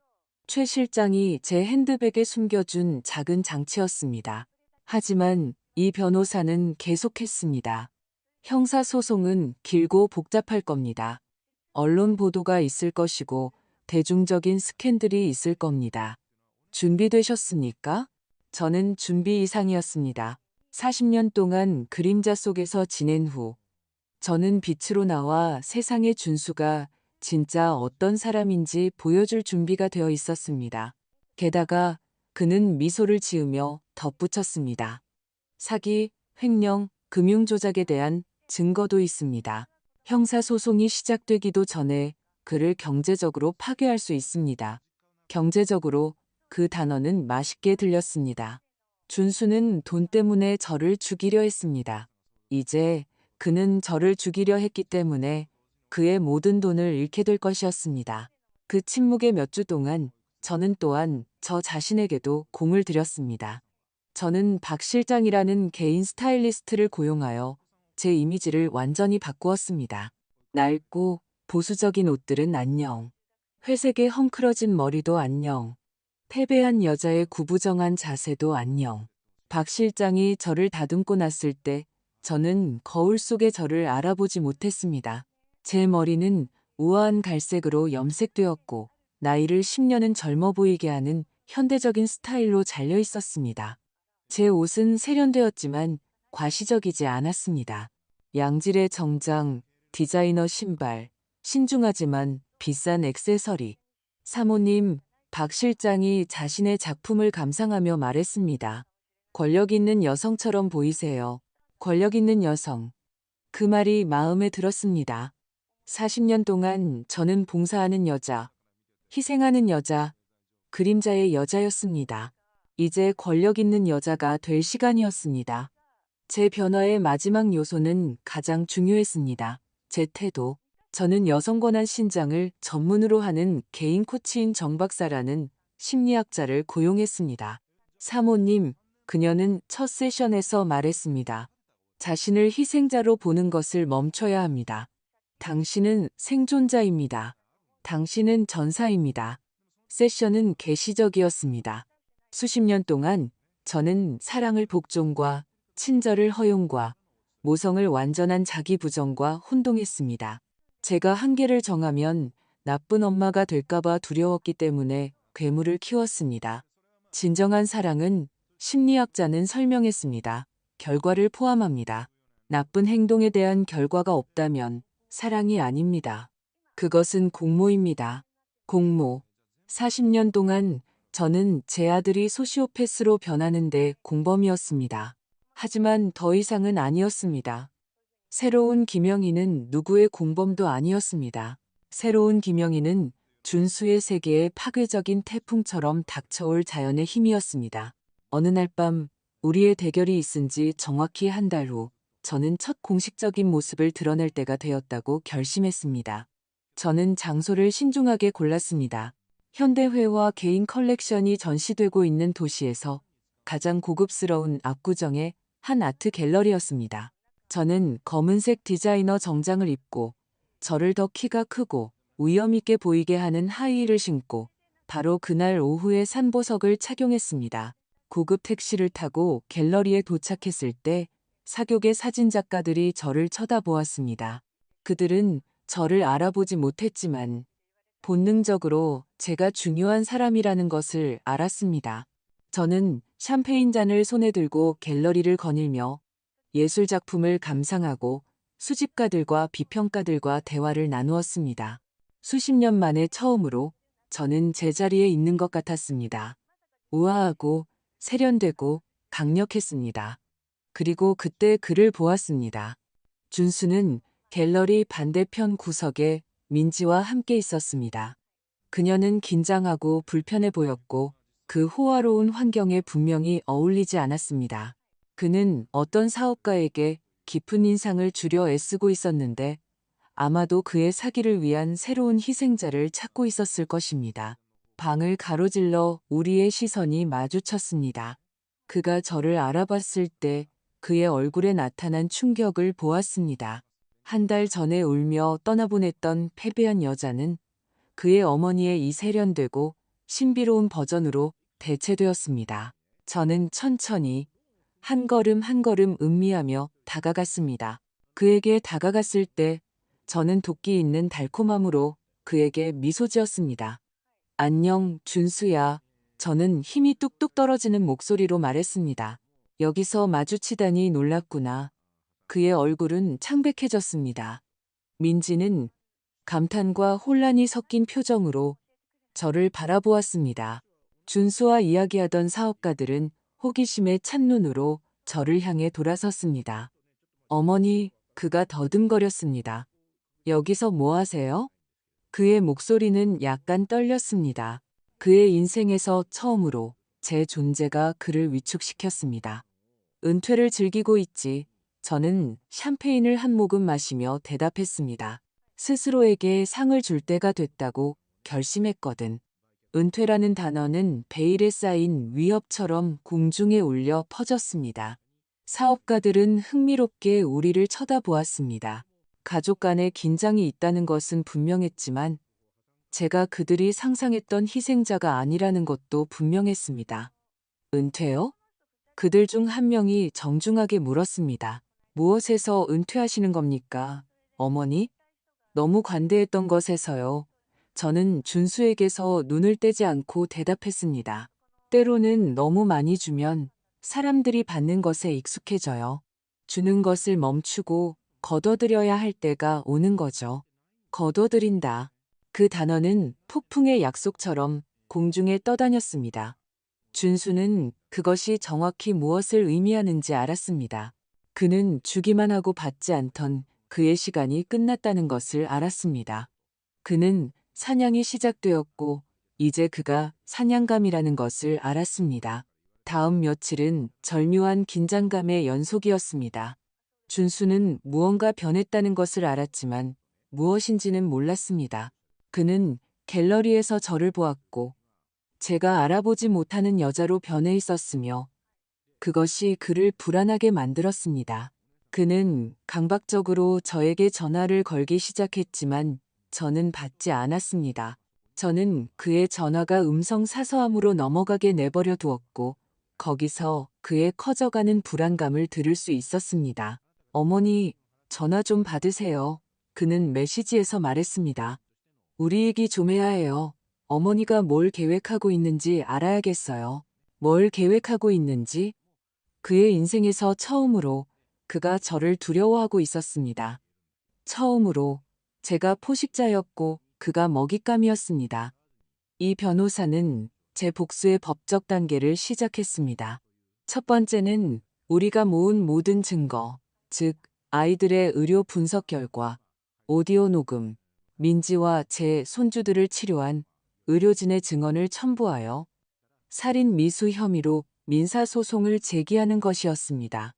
최 실장이 제 핸드백에 숨겨준 작은 장치였습니다. 하지만 이 변호사는 계속했습니다. 형사소송은 길고 복잡할 겁니다. 언론 보도가 있을 것이고 대중적인 스캔들이 있을 겁니다. 준비되셨습니까? 저는 준비 이상이었습니다. 40년 동안 그림자 속에서 지낸 후 저는 빛으로 나와 세상의 준수가 진짜 어떤 사람인지 보여줄 준비가 되어 있었습니다. 게다가 그는 미소를 지으며 덧붙였습니다. 사기, 횡령, 금융조작에 대한 증거도 있습니다. 형사소송이 시작되기도 전에 그를 경제적으로 파괴할 수 있습니다. 경제적으로 그 단어는 맛있게 들렸습니다. 준수는 돈 때문에 저를 죽이려 했습니다. 이제 그는 저를 죽이려 했기 때문에 그의 모든 돈을 잃게 될 것이었습니다. 그 침묵의 몇 주 동안 저는 또한 저 자신에게도 공을 들였습니다. 저는 박 실장이라는 개인 스타일리스트를 고용하여 제 이미지를 완전히 바꾸었습니다. 낡고 보수적인 옷들은 안녕. 회색의 헝클어진 머리도 안녕. 패배한 여자의 구부정한 자세도 안녕. 박 실장이 저를 다듬고 났을 때 저는 거울 속에 저를 알아보지 못했습니다. 제 머리는 우아한 갈색으로 염색되었고 나이를 10년은 젊어 보이게 하는 현대적인 스타일로 잘려 있었습니다. 제 옷은 세련되었지만 과시적이지 않았습니다. 양질의 정장, 디자이너 신발, 신중하지만 비싼 액세서리. 사모님, 박 실장이 자신의 작품을 감상하며 말했습니다. 권력 있는 여성처럼 보이세요. 권력 있는 여성. 그 말이 마음에 들었습니다. 40년 동안 저는 봉사하는 여자, 희생하는 여자, 그림자의 여자였습니다. 이제 권력 있는 여자가 될 시간이었습니다. 제 변화의 마지막 요소는 가장 중요했습니다. 제 태도. 저는 여성권한 신장을 전문으로 하는 개인 코치인 정 박사라는 심리학자를 고용했습니다. 사모님, 그녀는 첫 세션에서 말했습니다. 자신을 희생자로 보는 것을 멈춰야 합니다. 당신은 생존자입니다. 당신은 전사입니다. 세션은 계시적이었습니다. 수십 년 동안 저는 사랑을 복종과 친절을 허용과 모성을 완전한 자기 부정과 혼동했습니다. 제가 한계를 정하면 나쁜 엄마가 될까봐 두려웠기 때문에 괴물을 키웠습니다. 진정한 사랑은 심리학자는 설명했습니다. 결과를 포함합니다. 나쁜 행동에 대한 결과가 없다면 사랑이 아닙니다. 그것은 공모입니다. 공모. 40년 동안 저는 제 아들이 소시오패스로 변하는데 공범이었습니다. 하지만 더 이상은 아니었습니다. 새로운 김영희는 누구의 공범도 아니었습니다. 새로운 김영희는 준수의 세계에 파괴적인 태풍처럼 닥쳐올 자연의 힘이었습니다. 어느 날 밤 우리의 대결이 있은 지 정확히 한 달 후 저는 첫 공식적인 모습을 드러낼 때가 되었다고 결심했습니다. 저는 장소를 신중하게 골랐습니다. 현대회와 개인 컬렉션이 전시되고 있는 도시에서 가장 고급스러운 압구정의 한 아트 갤러리였습니다. 저는 검은색 디자이너 정장을 입고 저를 더 키가 크고 위험 있게 보이게 하는 하이힐을 신고 바로 그날 오후에 산보석을 착용했습니다. 고급 택시를 타고 갤러리에 도착했을 때 사교계 사진작가들이 저를 쳐다보았습니다. 그들은 저를 알아보지 못했지만 본능적으로 제가 중요한 사람이라는 것을 알았습니다. 저는 샴페인 잔을 손에 들고 갤러리를 거닐며 예술 작품을 감상하고 수집가들과 비평가들과 대화를 나누었습니다. 수십 년 만에 처음으로 저는 제자리에 있는 것 같았습니다. 우아하고 세련되고 강력했습니다. 그리고 그때 그를 보았습니다. 준수는 갤러리 반대편 구석에 민지와 함께 있었습니다. 그녀는 긴장하고 불편해 보였고 그 호화로운 환경에 분명히 어울리지 않았습니다. 그는 어떤 사업가에게 깊은 인상을 주려 애쓰고 있었는데 아마도 그의 사기를 위한 새로운 희생자를 찾고 있었을 것입니다. 방을 가로질러 우리의 시선이 마주쳤습니다. 그가 저를 알아봤을 때 그의 얼굴에 나타난 충격을 보았습니다. 한 달 전에 울며 떠나보냈던 패배한 여자는 그의 어머니의 이 세련되고 신비로운 버전으로 대체되었습니다. 저는 천천히 한 걸음 한 걸음 음미하며 다가갔습니다. 그에게 다가갔을 때 저는 도끼 있는 달콤함으로 그에게 미소 지었습니다. 안녕, 준수야. 저는 힘이 뚝뚝 떨어지는 목소리로 말했습니다. 여기서 마주치다니 놀랐구나. 그의 얼굴은 창백해졌습니다. 민지는 감탄과 혼란이 섞인 표정으로 저를 바라보았습니다. 준수와 이야기하던 사업가들은 호기심에 찬 눈으로 저를 향해 돌아섰습니다. 어머니, 그가 더듬거렸습니다. 여기서 뭐 하세요? 그의 목소리는 약간 떨렸습니다. 그의 인생에서 처음으로 제 존재가 그를 위축시켰습니다. 은퇴를 즐기고 있지. 저는 샴페인을 한 모금 마시며 대답했습니다. 스스로에게 상을 줄 때가 됐다고 결심했거든. 은퇴라는 단어는 베일에 쌓인 위협처럼 공중에 울려 퍼졌습니다. 사업가들은 흥미롭게 우리를 쳐다보았습니다. 가족 간의 긴장이 있다는 것은 분명했지만 제가 그들이 상상했던 희생자가 아니라는 것도 분명했습니다. 은퇴요? 그들 중 한 명이 정중하게 물었습니다. 무엇에서 은퇴하시는 겁니까? 어머니? 너무 관대했던 것에서요. 저는 준수에게서 눈을 떼지 않고 대답했습니다. 때로는 너무 많이 주면 사람들이 받는 것에 익숙해져요. 주는 것을 멈추고 거둬들여야 할 때가 오는 거죠. 거둬들인다. 그 단어는 폭풍의 약속처럼 공중에 떠다녔습니다. 준수는 그것이 정확히 무엇을 의미하는지 알았습니다. 그는 주기만 하고 받지 않던 그의 시간이 끝났다는 것을 알았습니다. 그는 사냥이 시작되었고 이제 그가 사냥감이라는 것을 알았습니다. 다음 며칠은 절묘한 긴장감의 연속이었습니다. 준수는 무언가 변했다는 것을 알았지만 무엇인지는 몰랐습니다. 그는 갤러리에서 저를 보았고 제가 알아보지 못하는 여자로 변해 있었으며 그것이 그를 불안하게 만들었습니다. 그는 강박적으로 저에게 전화를 걸기 시작했지만 저는 받지 않았습니다. 저는 그의 전화가 음성 사서함으로 넘어가게 내버려 두었고 거기서 그의 커져가는 불안감을 들을 수 있었습니다. 어머니, 전화 좀 받으세요. 그는 메시지에서 말했습니다. 우리 얘기 좀 해야 해요. 어머니가 뭘 계획하고 있는지 알아야겠어요. 뭘 계획하고 있는지? 그의 인생에서 처음으로 그가 저를 두려워하고 있었습니다. 처음으로 제가 포식자였고 그가 먹잇감이었습니다. 이 변호사는 제 복수의 법적 단계를 시작했습니다. 첫 번째는 우리가 모은 모든 증거, 즉 아이들의 의료 분석 결과, 오디오 녹음, 민지와 제 손주들을 치료한 의료진의 증언을 첨부하여 살인 미수 혐의로 민사소송을 제기하는 것이었습니다.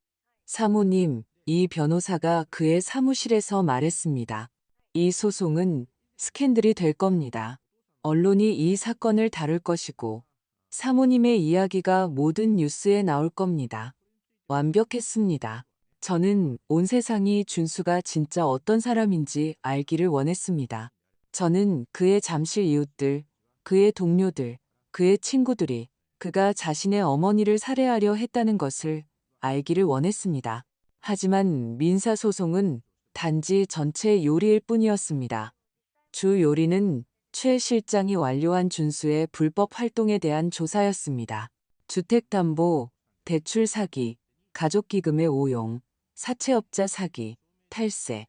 사모님, 이 변호사가 그의 사무실에서 말했습니다. 이 소송은 스캔들이 될 겁니다. 언론이 이 사건을 다룰 것이고 사모님의 이야기가 모든 뉴스에 나올 겁니다. 완벽했습니다. 저는 온 세상이 준수가 진짜 어떤 사람인지 알기를 원했습니다. 저는 그의 잠실 이웃들, 그의 동료들, 그의 친구들이 그가 자신의 어머니를 살해하려 했다는 것을 알기를 원했습니다. 하지만 민사소송은 단지 전체 요리일 뿐이었습니다. 주 요리는 최 실장이 완료한 준수의 불법 활동에 대한 조사였습니다. 주택담보, 대출 사기, 가족기금의 오용, 사채업자 사기, 탈세.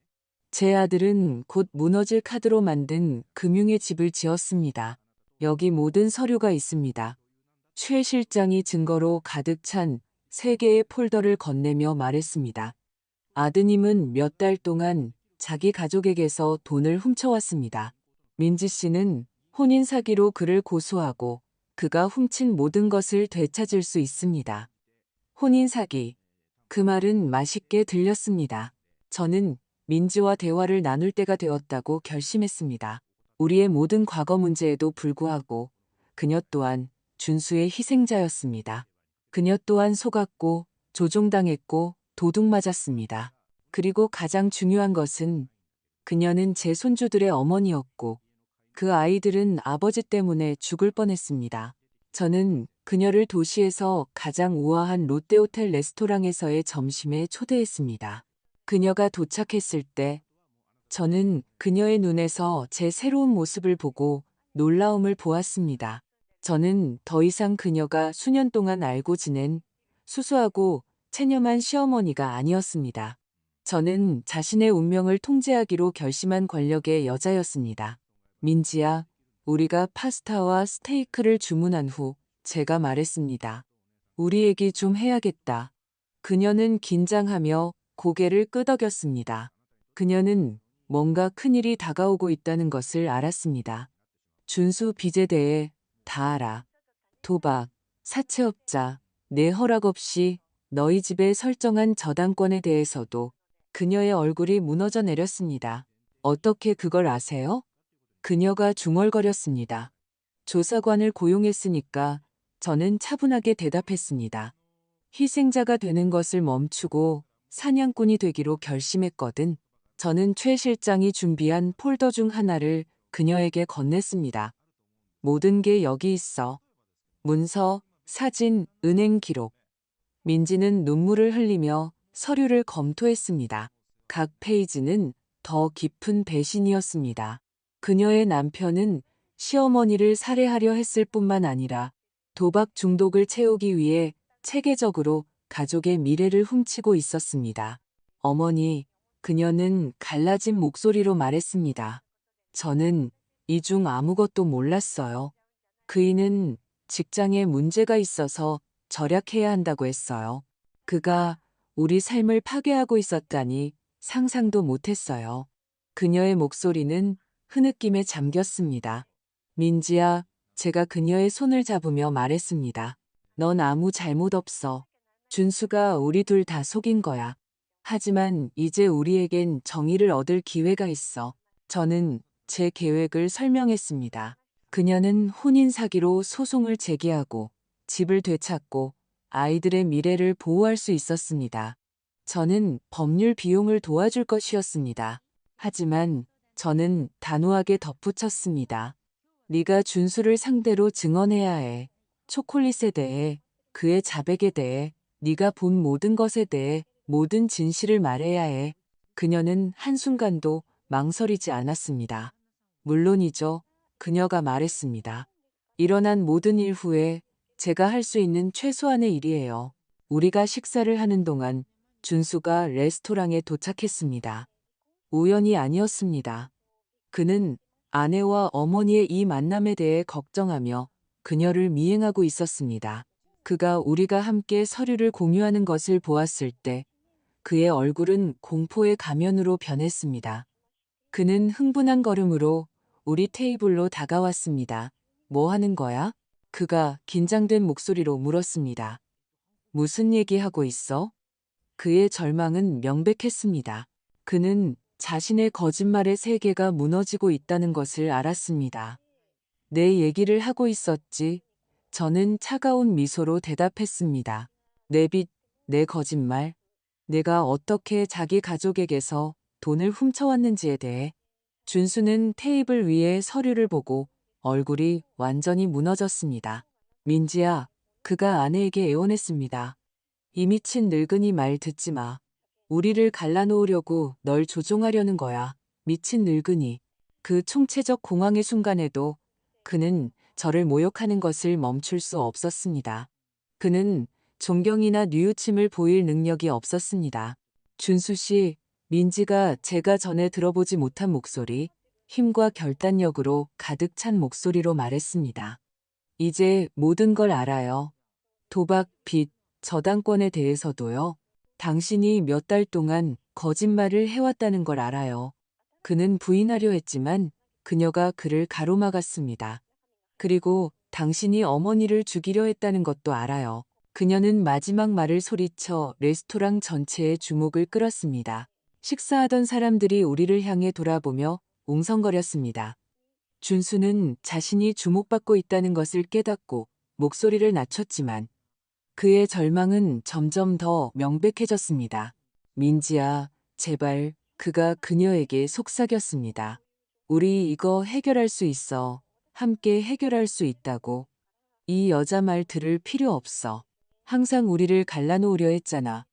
제 아들은 곧 무너질 카드로 만든 금융의 집을 지었습니다. 여기 모든 서류가 있습니다. 최 실장이 증거로 가득 찬 3개의 폴더를 건네며 말했습니다. 아드님은 몇 달 동안 자기 가족에게서 돈을 훔쳐왔습니다. 민지 씨는 혼인 사기로 그를 고소하고 그가 훔친 모든 것을 되찾을 수 있습니다. 혼인 사기. 그 말은 맛있게 들렸습니다. 저는 민지와 대화를 나눌 때가 되었다고 결심했습니다. 우리의 모든 과거 문제에도 불구하고 그녀 또한 준수의 희생자였습니다. 그녀 또한 속았고 조종당했고 도둑맞았습니다. 그리고 가장 중요한 것은 그녀는 제 손주들의 어머니였고 그 아이들은 아버지 때문에 죽을 뻔했습니다. 저는 그녀를 도시에서 가장 우아한 롯데호텔 레스토랑에서의 점심에 초대했습니다. 그녀가 도착했을 때 저는 그녀의 눈에서 제 새로운 모습을 보고 놀라움을 보았습니다. 저는 더 이상 그녀가 수년 동안 알고 지낸 수수하고 체념한 시어머니가 아니었습니다. 저는 자신의 운명을 통제하기로 결심한 권력의 여자였습니다. 민지야, 우리가 파스타와 스테이크를 주문한 후 제가 말했습니다. 우리 얘기 좀 해야겠다. 그녀는 긴장하며 고개를 끄덕였습니다. 그녀는 뭔가 큰일이 다가오고 있다는 것을 알았습니다. 준수 빚에 대해 다 알아. 도박, 사채업자, 내 허락 없이 너희 집에 설정한 저당권에 대해서도 그녀의 얼굴이 무너져 내렸습니다. 어떻게 그걸 아세요? 그녀가 중얼거렸습니다. 조사관을 고용했으니까 저는 차분하게 대답했습니다. 희생자가 되는 것을 멈추고 사냥꾼이 되기로 결심했거든. 저는 최 실장이 준비한 폴더 중 하나를 그녀에게 건넸습니다. 모든 게 여기 있어. 문서, 사진, 은행 기록. 민지는 눈물을 흘리며 서류를 검토했습니다. 각 페이지는 더 깊은 배신이었습니다. 그녀의 남편은 시어머니를 살해하려 했을 뿐만 아니라 도박 중독을 채우기 위해 체계적으로 가족의 미래를 훔치고 있었습니다. 어머니, 그녀는 갈라진 목소리로 말했습니다. 저는 이 중 아무것도 몰랐어요. 그이는 직장에 문제가 있어서 절약해야 한다고 했어요. 그가 우리 삶을 파괴하고 있었다니 상상도 못했어요. 그녀의 목소리는 흐느낌에 잠겼습니다. 민지야, 제가 그녀의 손을 잡으며 말했습니다. 넌 아무 잘못 없어. 준수가 우리 둘 다 속인 거야. 하지만 이제 우리에겐 정의를 얻을 기회가 있어. 저는 제 계획을 설명했습니다. 그녀는 혼인 사기로 소송을 제기하고 집을 되찾고 아이들의 미래를 보호할 수 있었습니다. 저는 법률 비용을 도와줄 것이었습니다. 하지만 저는 단호하게 덧붙였습니다. 네가 준수를 상대로 증언해야 해. 초콜릿에 대해, 그의 자백에 대해, 네가 본 모든 것에 대해 모든 진실을 말해야 해. 그녀는 한순간도 망설이지 않았습니다. 물론이죠. 그녀가 말했습니다. 일어난 모든 일 후에 제가 할 수 있는 최소한의 일이에요. 우리가 식사를 하는 동안 준수가 레스토랑에 도착했습니다. 우연이 아니었습니다. 그는 아내와 어머니의 이 만남에 대해 걱정하며 그녀를 미행하고 있었습니다. 그가 우리가 함께 서류를 공유하는 것을 보았을 때 그의 얼굴은 공포의 가면으로 변했습니다. 그는 흥분한 걸음으로 우리 테이블로 다가왔습니다. 뭐 하는 거야? 그가 긴장된 목소리로 물었습니다. 무슨 얘기하고 있어? 그의 절망은 명백했습니다. 그는 자신의 거짓말의 세계가 무너지고 있다는 것을 알았습니다. 내 얘기를 하고 있었지. 저는 차가운 미소로 대답했습니다. 내 빚, 내 거짓말. 내가 어떻게 자기 가족에게서 돈을 훔쳐왔는지에 대해. 준수는 테이블 위에 서류를 보고 얼굴이 완전히 무너졌습니다. 민지야, 그가 아내에게 애원했습니다. 이 미친 늙은이 말 듣지 마. 우리를 갈라놓으려고 널 조종하려는 거야. 미친 늙은이. 그 총체적 공황의 순간에도 그는 저를 모욕하는 것을 멈출 수 없었습니다. 그는 존경이나 뉘우침을 보일 능력이 없었습니다. 준수 씨, 민지가 제가 전에 들어보지 못한 목소리, 힘과 결단력으로 가득 찬 목소리로 말했습니다. 이제 모든 걸 알아요. 도박, 빚, 저당권에 대해서도요. 당신이 몇 달 동안 거짓말을 해왔다는 걸 알아요. 그는 부인하려 했지만 그녀가 그를 가로막았습니다. 그리고 당신이 어머니를 죽이려 했다는 것도 알아요. 그녀는 마지막 말을 소리쳐 레스토랑 전체의 주목을 끌었습니다. 식사하던 사람들이 우리를 향해 돌아보며 웅성거렸습니다. 준수는 자신이 주목받고 있다는 것을 깨닫고 목소리를 낮췄지만 그의 절망은 점점 더 명백해졌습니다. 민지야, 제발, 그가 그녀에게 속삭였습니다. 우리 이거 해결할 수 있어. 함께 해결할 수 있다고. 이 여자 말 들을 필요 없어. 항상 우리를 갈라놓으려 했잖아.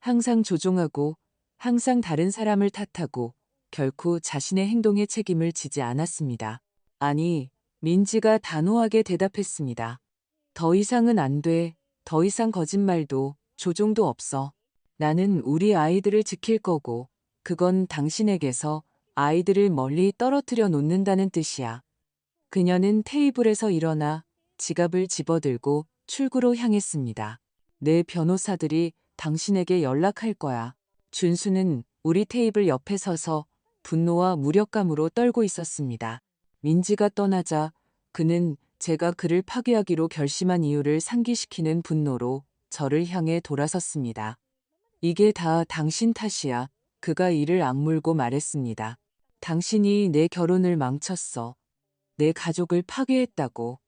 항상 조종하고, 항상 다른 사람을 탓하고, 결코 자신의 행동에 책임을 지지 않았습니다. 아니, 민지가 단호하게 대답했습니다. 더 이상은 안 돼. 더 이상 거짓말도 조종도 없어. 나는 우리 아이들을 지킬 거고, 그건 당신에게서 아이들을 멀리 떨어뜨려 놓는다는 뜻이야. 그녀는 테이블에서 일어나 지갑을 집어들고 출구로 향했습니다. 내 변호사들이 당신에게 연락할 거야. 준수는 우리 테이블 옆에 서서 분노와 무력감으로 떨고 있었습니다. 민지가 떠나자 그는 제가 그를 파괴하기로 결심한 이유를 상기시키는 분노로 저를 향해 돌아섰습니다. 이게 다 당신 탓이야. 그가 이를 악물고 말했습니다. 당신이 내 결혼을 망쳤어. 내 가족을 파괴했다고.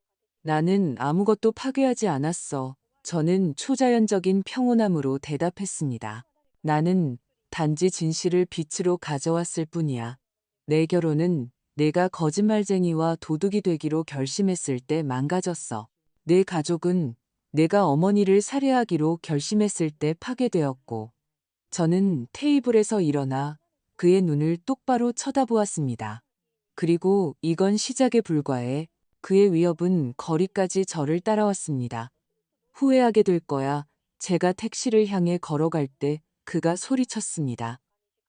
나는 아무것도 파괴하지 않았어. 저는 초자연적인 평온함으로 대답했습니다. 나는 단지 진실을 빛으로 가져왔을 뿐이야. 내 결혼은 내가 거짓말쟁이와 도둑이 되기로 결심했을 때 망가졌어. 내 가족은 내가 어머니를 살해하기로 결심했을 때 파괴되었고, 저는 테이블에서 일어나 그의 눈을 똑바로 쳐다보았습니다. 그리고 이건 시작에 불과해. 그의 위협은 거리까지 저를 따라왔습니다. 후회하게 될 거야. 제가 택시를 향해 걸어갈 때 그가 소리쳤습니다.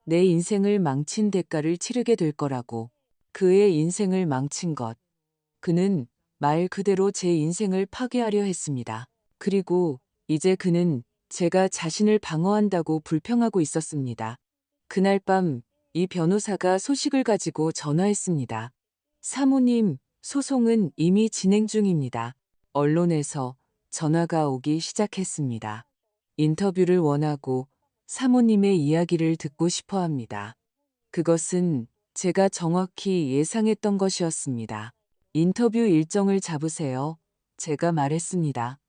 내 인생을 망친 대가를 치르게 될 거라고. 그의 인생을 망친 것. 그는 말 그대로 제 인생을 파괴하려 했습니다. 그리고 이제 그는 제가 자신을 방어한다고 불평하고 있었습니다. 그날 밤 이 변호사가 소식을 가지고 전화했습니다. 사모님, 소송은 이미 진행 중입니다. 언론에서 전화가 오기 시작했습니다. 인터뷰를 원하고 사모님의 이야기를 듣고 싶어 합니다. 그것은 제가 정확히 예상했던 것이었습니다. 인터뷰 일정을 잡으세요. 제가 말했습니다.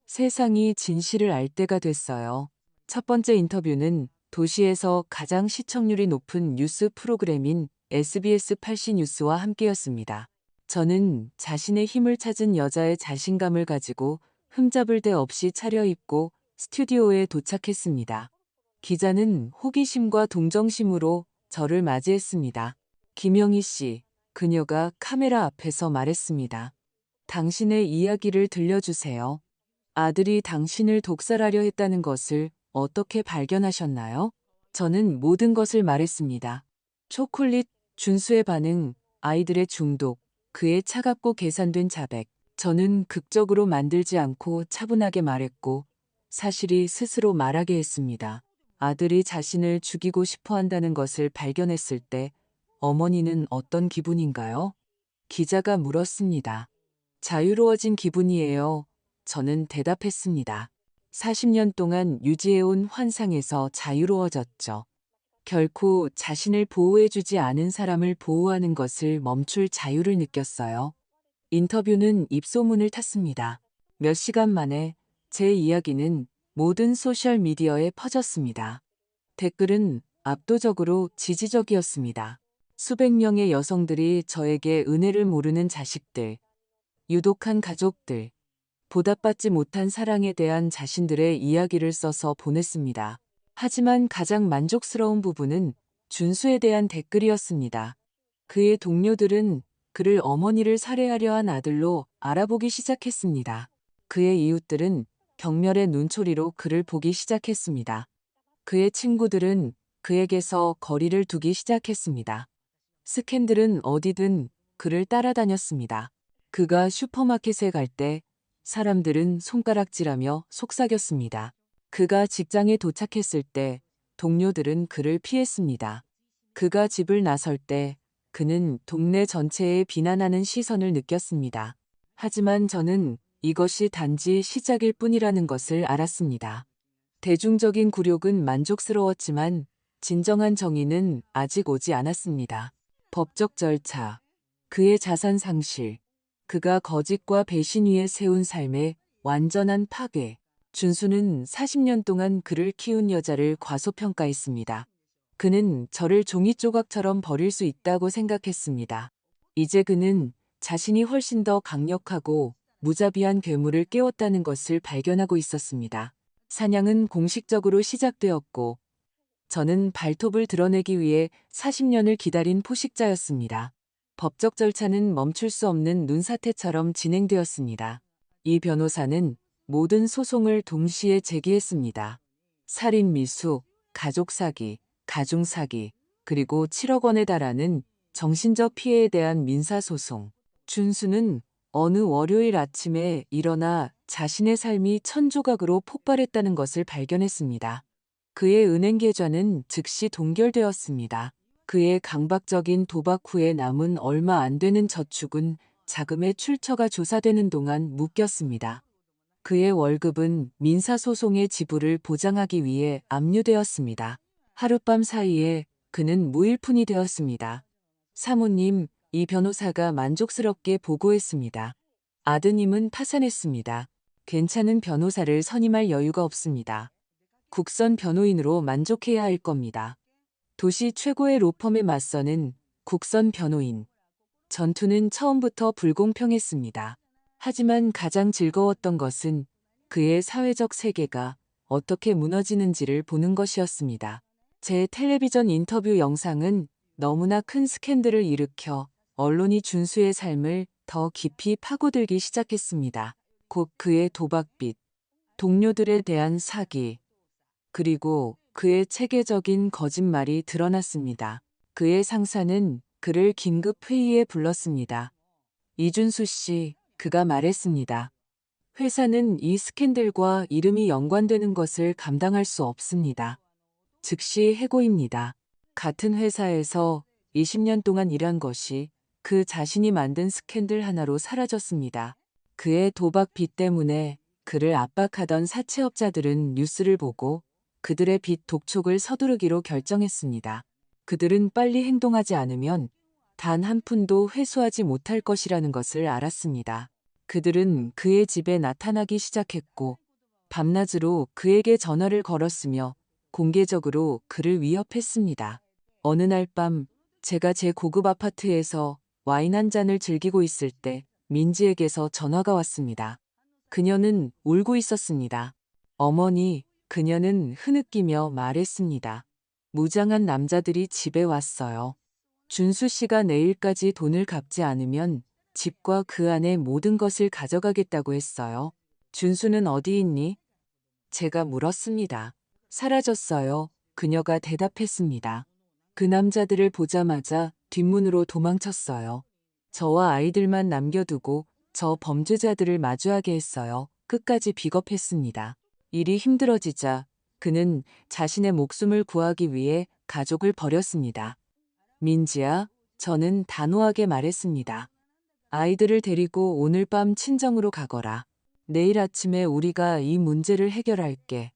세상이 진실을 알 때가 됐어요. 첫 번째 인터뷰는 도시에서 가장 시청률이 높은 뉴스 프로그램인 SBS 8시 뉴스와 함께였습니다. 저는 자신의 힘을 찾은 여자의 자신감을 가지고 흠잡을 데 없이 차려입고 스튜디오에 도착했습니다. 기자는 호기심과 동정심으로 저를 맞이했습니다. 김영희 씨, 그녀가 카메라 앞에서 말했습니다. 당신의 이야기를 들려주세요. 아들이 당신을 독살하려 했다는 것을 어떻게 발견하셨나요? 저는 모든 것을 말했습니다. 초콜릿, 준수의 반응, 아이들의 중독, 그의 차갑고 계산된 자백. 저는 극적으로 만들지 않고 차분하게 말했고 사실이 스스로 말하게 했습니다. 아들이 자신을 죽이고 싶어 한다는 것을 발견했을 때 어머니는 어떤 기분인가요? 기자가 물었습니다. 자유로워진 기분이에요. 저는 대답했습니다. 40년 동안 유지해온 환상에서 자유로워졌죠. 결코 자신을 보호해주지 않은 사람을 보호하는 것을 멈출 자유를 느꼈어요. 인터뷰는 입소문을 탔습니다. 몇 시간 만에 제 이야기는 모든 소셜미디어에 퍼졌습니다. 댓글은 압도적으로 지지적이었습니다. 수백 명의 여성들이 저에게 은혜를 모르는 자식들, 유독한 가족들, 보답받지 못한 사랑에 대한 자신들의 이야기를 써서 보냈습니다. 하지만 가장 만족스러운 부분은 준수에 대한 댓글이었습니다. 그의 동료들은 그를 어머니를 살해하려 한 아들로 알아보기 시작했습니다. 그의 이웃들은 경멸의 눈초리로 그를 보기 시작했습니다. 그의 친구들은 그에게서 거리를 두기 시작했습니다. 스캔들은 어디든 그를 따라다녔습니다. 그가 슈퍼마켓에 갈 때 사람들은 손가락질하며 속삭였습니다. 그가 직장에 도착했을 때 동료들은 그를 피했습니다. 그가 집을 나설 때 그는 동네 전체에 비난하는 시선을 느꼈습니다. 하지만 저는 이것이 단지 시작일 뿐이라는 것을 알았습니다. 대중적인 굴욕은 만족스러웠지만 진정한 정의는 아직 오지 않았습니다. 법적 절차, 그의 자산 상실, 그가 거짓과 배신 위에 세운 삶의 완전한 파괴. 준수는 40년 동안 그를 키운 여자를 과소평가했습니다. 그는 저를 종이 조각처럼 버릴 수 있다고 생각했습니다. 이제 그는 자신이 훨씬 더 강력하고 무자비한 괴물을 깨웠다는 것을 발견하고 있었습니다. 사냥은 공식적으로 시작되었고 저는 발톱을 드러내기 위해 40년을 기다린 포식자였습니다. 법적 절차는 멈출 수 없는 눈사태처럼 진행되었습니다. 이 변호사는 모든 소송을 동시에 제기했습니다. 살인 미수, 가족 사기, 가중 사기, 그리고 7억 원에 달하는 정신적 피해에 대한 민사소송. 준수는 어느 월요일 아침에 일어나 자신의 삶이 천조각으로 폭발했다는 것을 발견했습니다. 그의 은행 계좌는 즉시 동결되었습니다. 그의 강박적인 도박 후에 남은 얼마 안 되는 저축은 자금의 출처가 조사되는 동안 묶였습니다. 그의 월급은 민사소송의 지불을 보장하기 위해 압류되었습니다. 하룻밤 사이에 그는 무일푼이 되었습니다. 사모님, 이 변호사가 만족스럽게 보고했습니다. 아드님은 파산했습니다. 괜찮은 변호사를 선임할 여유가 없습니다. 국선 변호인으로 만족해야 할 겁니다. 도시 최고의 로펌에 맞서는 국선 변호인. 전투는 처음부터 불공평했습니다. 하지만 가장 즐거웠던 것은 그의 사회적 세계가 어떻게 무너지는지를 보는 것이었습니다. 제 텔레비전 인터뷰 영상은 너무나 큰 스캔들을 일으켜 언론이 준수의 삶을 더 깊이 파고들기 시작했습니다. 곧 그의 도박빚, 동료들에 대한 사기, 그리고 그의 체계적인 거짓말이 드러났습니다. 그의 상사는 그를 긴급 회의에 불렀습니다. 이준수 씨, 그가 말했습니다. 회사는 이 스캔들과 이름이 연관되는 것을 감당할 수 없습니다. 즉시 해고입니다. 같은 회사에서 20년 동안 일한 것이 그 자신이 만든 스캔들 하나로 사라졌습니다. 그의 도박 빚 때문에 그를 압박하던 사채업자들은 뉴스를 보고 그들의 빚 독촉을 서두르기로 결정했습니다. 그들은 빨리 행동하지 않으면 단 한 푼도 회수하지 못할 것이라는 것을 알았습니다. 그들은 그의 집에 나타나기 시작했고 밤낮으로 그에게 전화를 걸었으며 공개적으로 그를 위협했습니다. 어느 날 밤 제가 제 고급 아파트에서 와인 한 잔을 즐기고 있을 때 민지에게서 전화가 왔습니다. 그녀는 울고 있었습니다. 어머니, 그녀는 흐느끼며 말했습니다. 무장한 남자들이 집에 왔어요. 준수 씨가 내일까지 돈을 갚지 않으면 집과 그 안의 모든 것을 가져가겠다고 했어요. 준수는 어디 있니? 제가 물었습니다. 사라졌어요. 그녀가 대답했습니다. 그 남자들을 보자마자 뒷문으로 도망쳤어요. 저와 아이들만 남겨두고 저 범죄자들을 마주하게 했어요. 끝까지 비겁했습니다. 일이 힘들어지자 그는 자신의 목숨을 구하기 위해 가족을 버렸습니다. 민지야, 저는 단호하게 말했습니다. 아이들을 데리고 오늘 밤 친정으로 가거라. 내일 아침에 우리가 이 문제를 해결할게.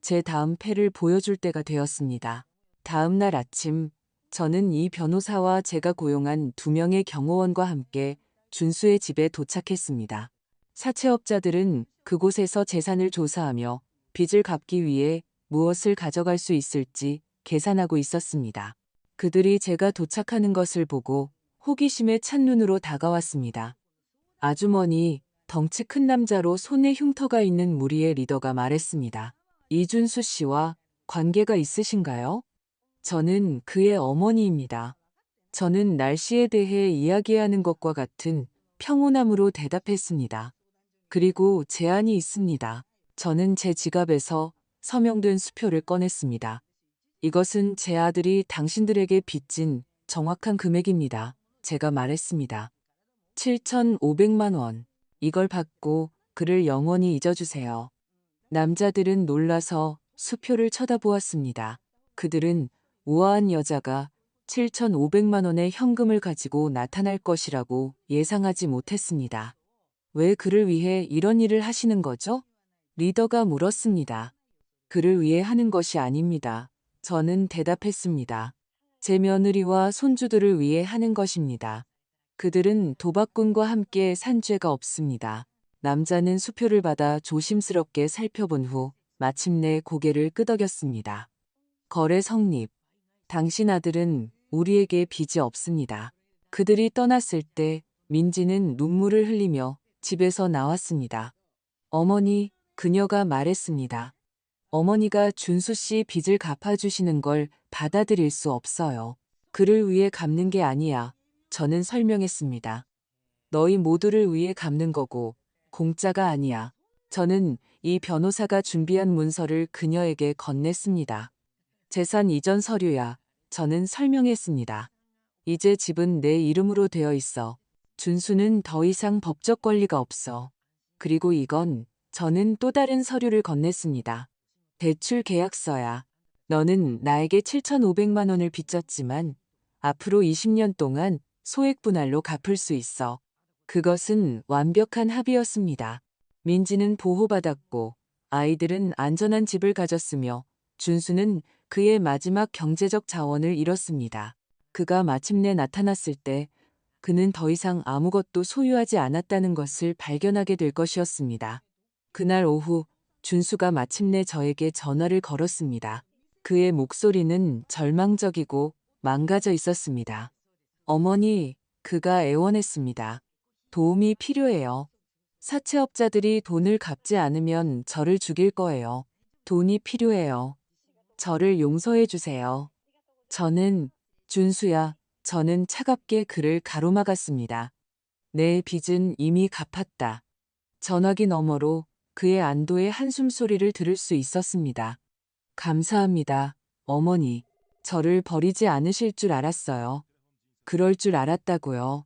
제 다음 패를 보여줄 때가 되었습니다. 다음 날 아침, 저는 이 변호사와 제가 고용한 2명의 경호원과 함께 준수의 집에 도착했습니다. 사채업자들은 그곳에서 재산을 조사하며 빚을 갚기 위해 무엇을 가져갈 수 있을지 계산하고 있었습니다. 그들이 제가 도착하는 것을 보고 호기심에 찬 눈으로 다가왔습니다. 아주머니, 덩치 큰 남자로 손에 흉터가 있는 무리의 리더가 말했습니다. 이준수 씨와 관계가 있으신가요? 저는 그의 어머니입니다. 저는 날씨에 대해 이야기하는 것과 같은 평온함으로 대답했습니다. 그리고 제안이 있습니다. 저는 제 지갑에서 서명된 수표를 꺼냈습니다. 이것은 제 아들이 당신들에게 빚진 정확한 금액입니다. 제가 말했습니다. 7,500만 원. 이걸 받고 그를 영원히 잊어주세요. 남자들은 놀라서 수표를 쳐다보았습니다. 그들은 우아한 여자가 7,500만 원의 현금을 가지고 나타날 것이라고 예상하지 못했습니다. 왜 그를 위해 이런 일을 하시는 거죠? 리더가 물었습니다. 그를 위해 하는 것이 아닙니다. 저는 대답했습니다. 제 며느리와 손주들을 위해 하는 것입니다. 그들은 도박꾼과 함께 산 죄가 없습니다. 남자는 수표를 받아 조심스럽게 살펴본 후 마침내 고개를 끄덕였습니다. 거래 성립. 당신 아들은 우리에게 빚이 없습니다. 그들이 떠났을 때 민지는 눈물을 흘리며 집에서 나왔습니다. 어머니, 그녀가 말했습니다. 어머니가 준수 씨 빚을 갚아주시는 걸 받아들일 수 없어요. 그를 위해 갚는 게 아니야. 저는 설명했습니다. 너희 모두를 위해 갚는 거고 공짜가 아니야. 저는 이 변호사가 준비한 문서를 그녀에게 건넸습니다. 재산 이전 서류야. 저는 설명했습니다. 이제 집은 내 이름으로 되어 있어. 준수는 더 이상 법적 권리가 없어. 그리고 이건 저는 또 다른 서류를 건넸습니다. 대출 계약서야. 너는 나에게 7,500만 원을 빚졌지만 앞으로 20년 동안 소액 분할로 갚을 수 있어. 그것은 완벽한 합의였습니다. 민지는 보호받았고 아이들은 안전한 집을 가졌으며 준수는 그의 마지막 경제적 자원을 잃었습니다. 그가 마침내 나타났을 때 그는 더 이상 아무것도 소유하지 않았다는 것을 발견하게 될 것이었습니다. 그날 오후 준수가 마침내 저에게 전화를 걸었습니다. 그의 목소리는 절망적이고 망가져 있었습니다. 어머니, 그가 애원했습니다. 도움이 필요해요. 사채업자들이 돈을 갚지 않으면 저를 죽일 거예요. 돈이 필요해요. 저를 용서해 주세요. 저는, 준수야, 저는 차갑게 그를 가로막았습니다. 내 빚은 이미 갚았다. 전화기 너머로 그의 안도의 한숨소리를 들을 수 있었습니다. 감사합니다, 어머니. 저를 버리지 않으실 줄 알았어요. 그럴 줄 알았다고요.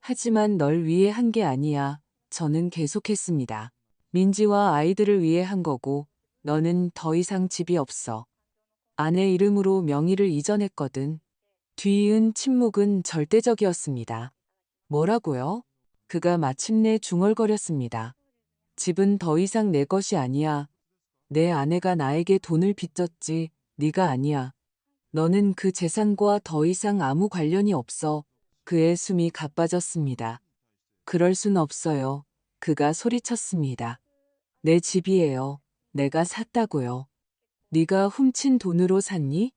하지만 널 위해 한 게 아니야. 저는 계속했습니다. 민지와 아이들을 위해 한 거고, 너는 더 이상 집이 없어. 아내 이름으로 명의를 이전했거든. 뒤이은 침묵은 절대적이었습니다. 뭐라고요? 그가 마침내 중얼거렸습니다. 집은 더 이상 내 것이 아니야. 내 아내가 나에게 돈을 빚졌지, 네가 아니야. 너는 그 재산과 더 이상 아무 관련이 없어. 그의 숨이 가빠졌습니다. 그럴 순 없어요. 그가 소리쳤습니다. 내 집이에요. 내가 샀다고요. 네가 훔친 돈으로 샀니?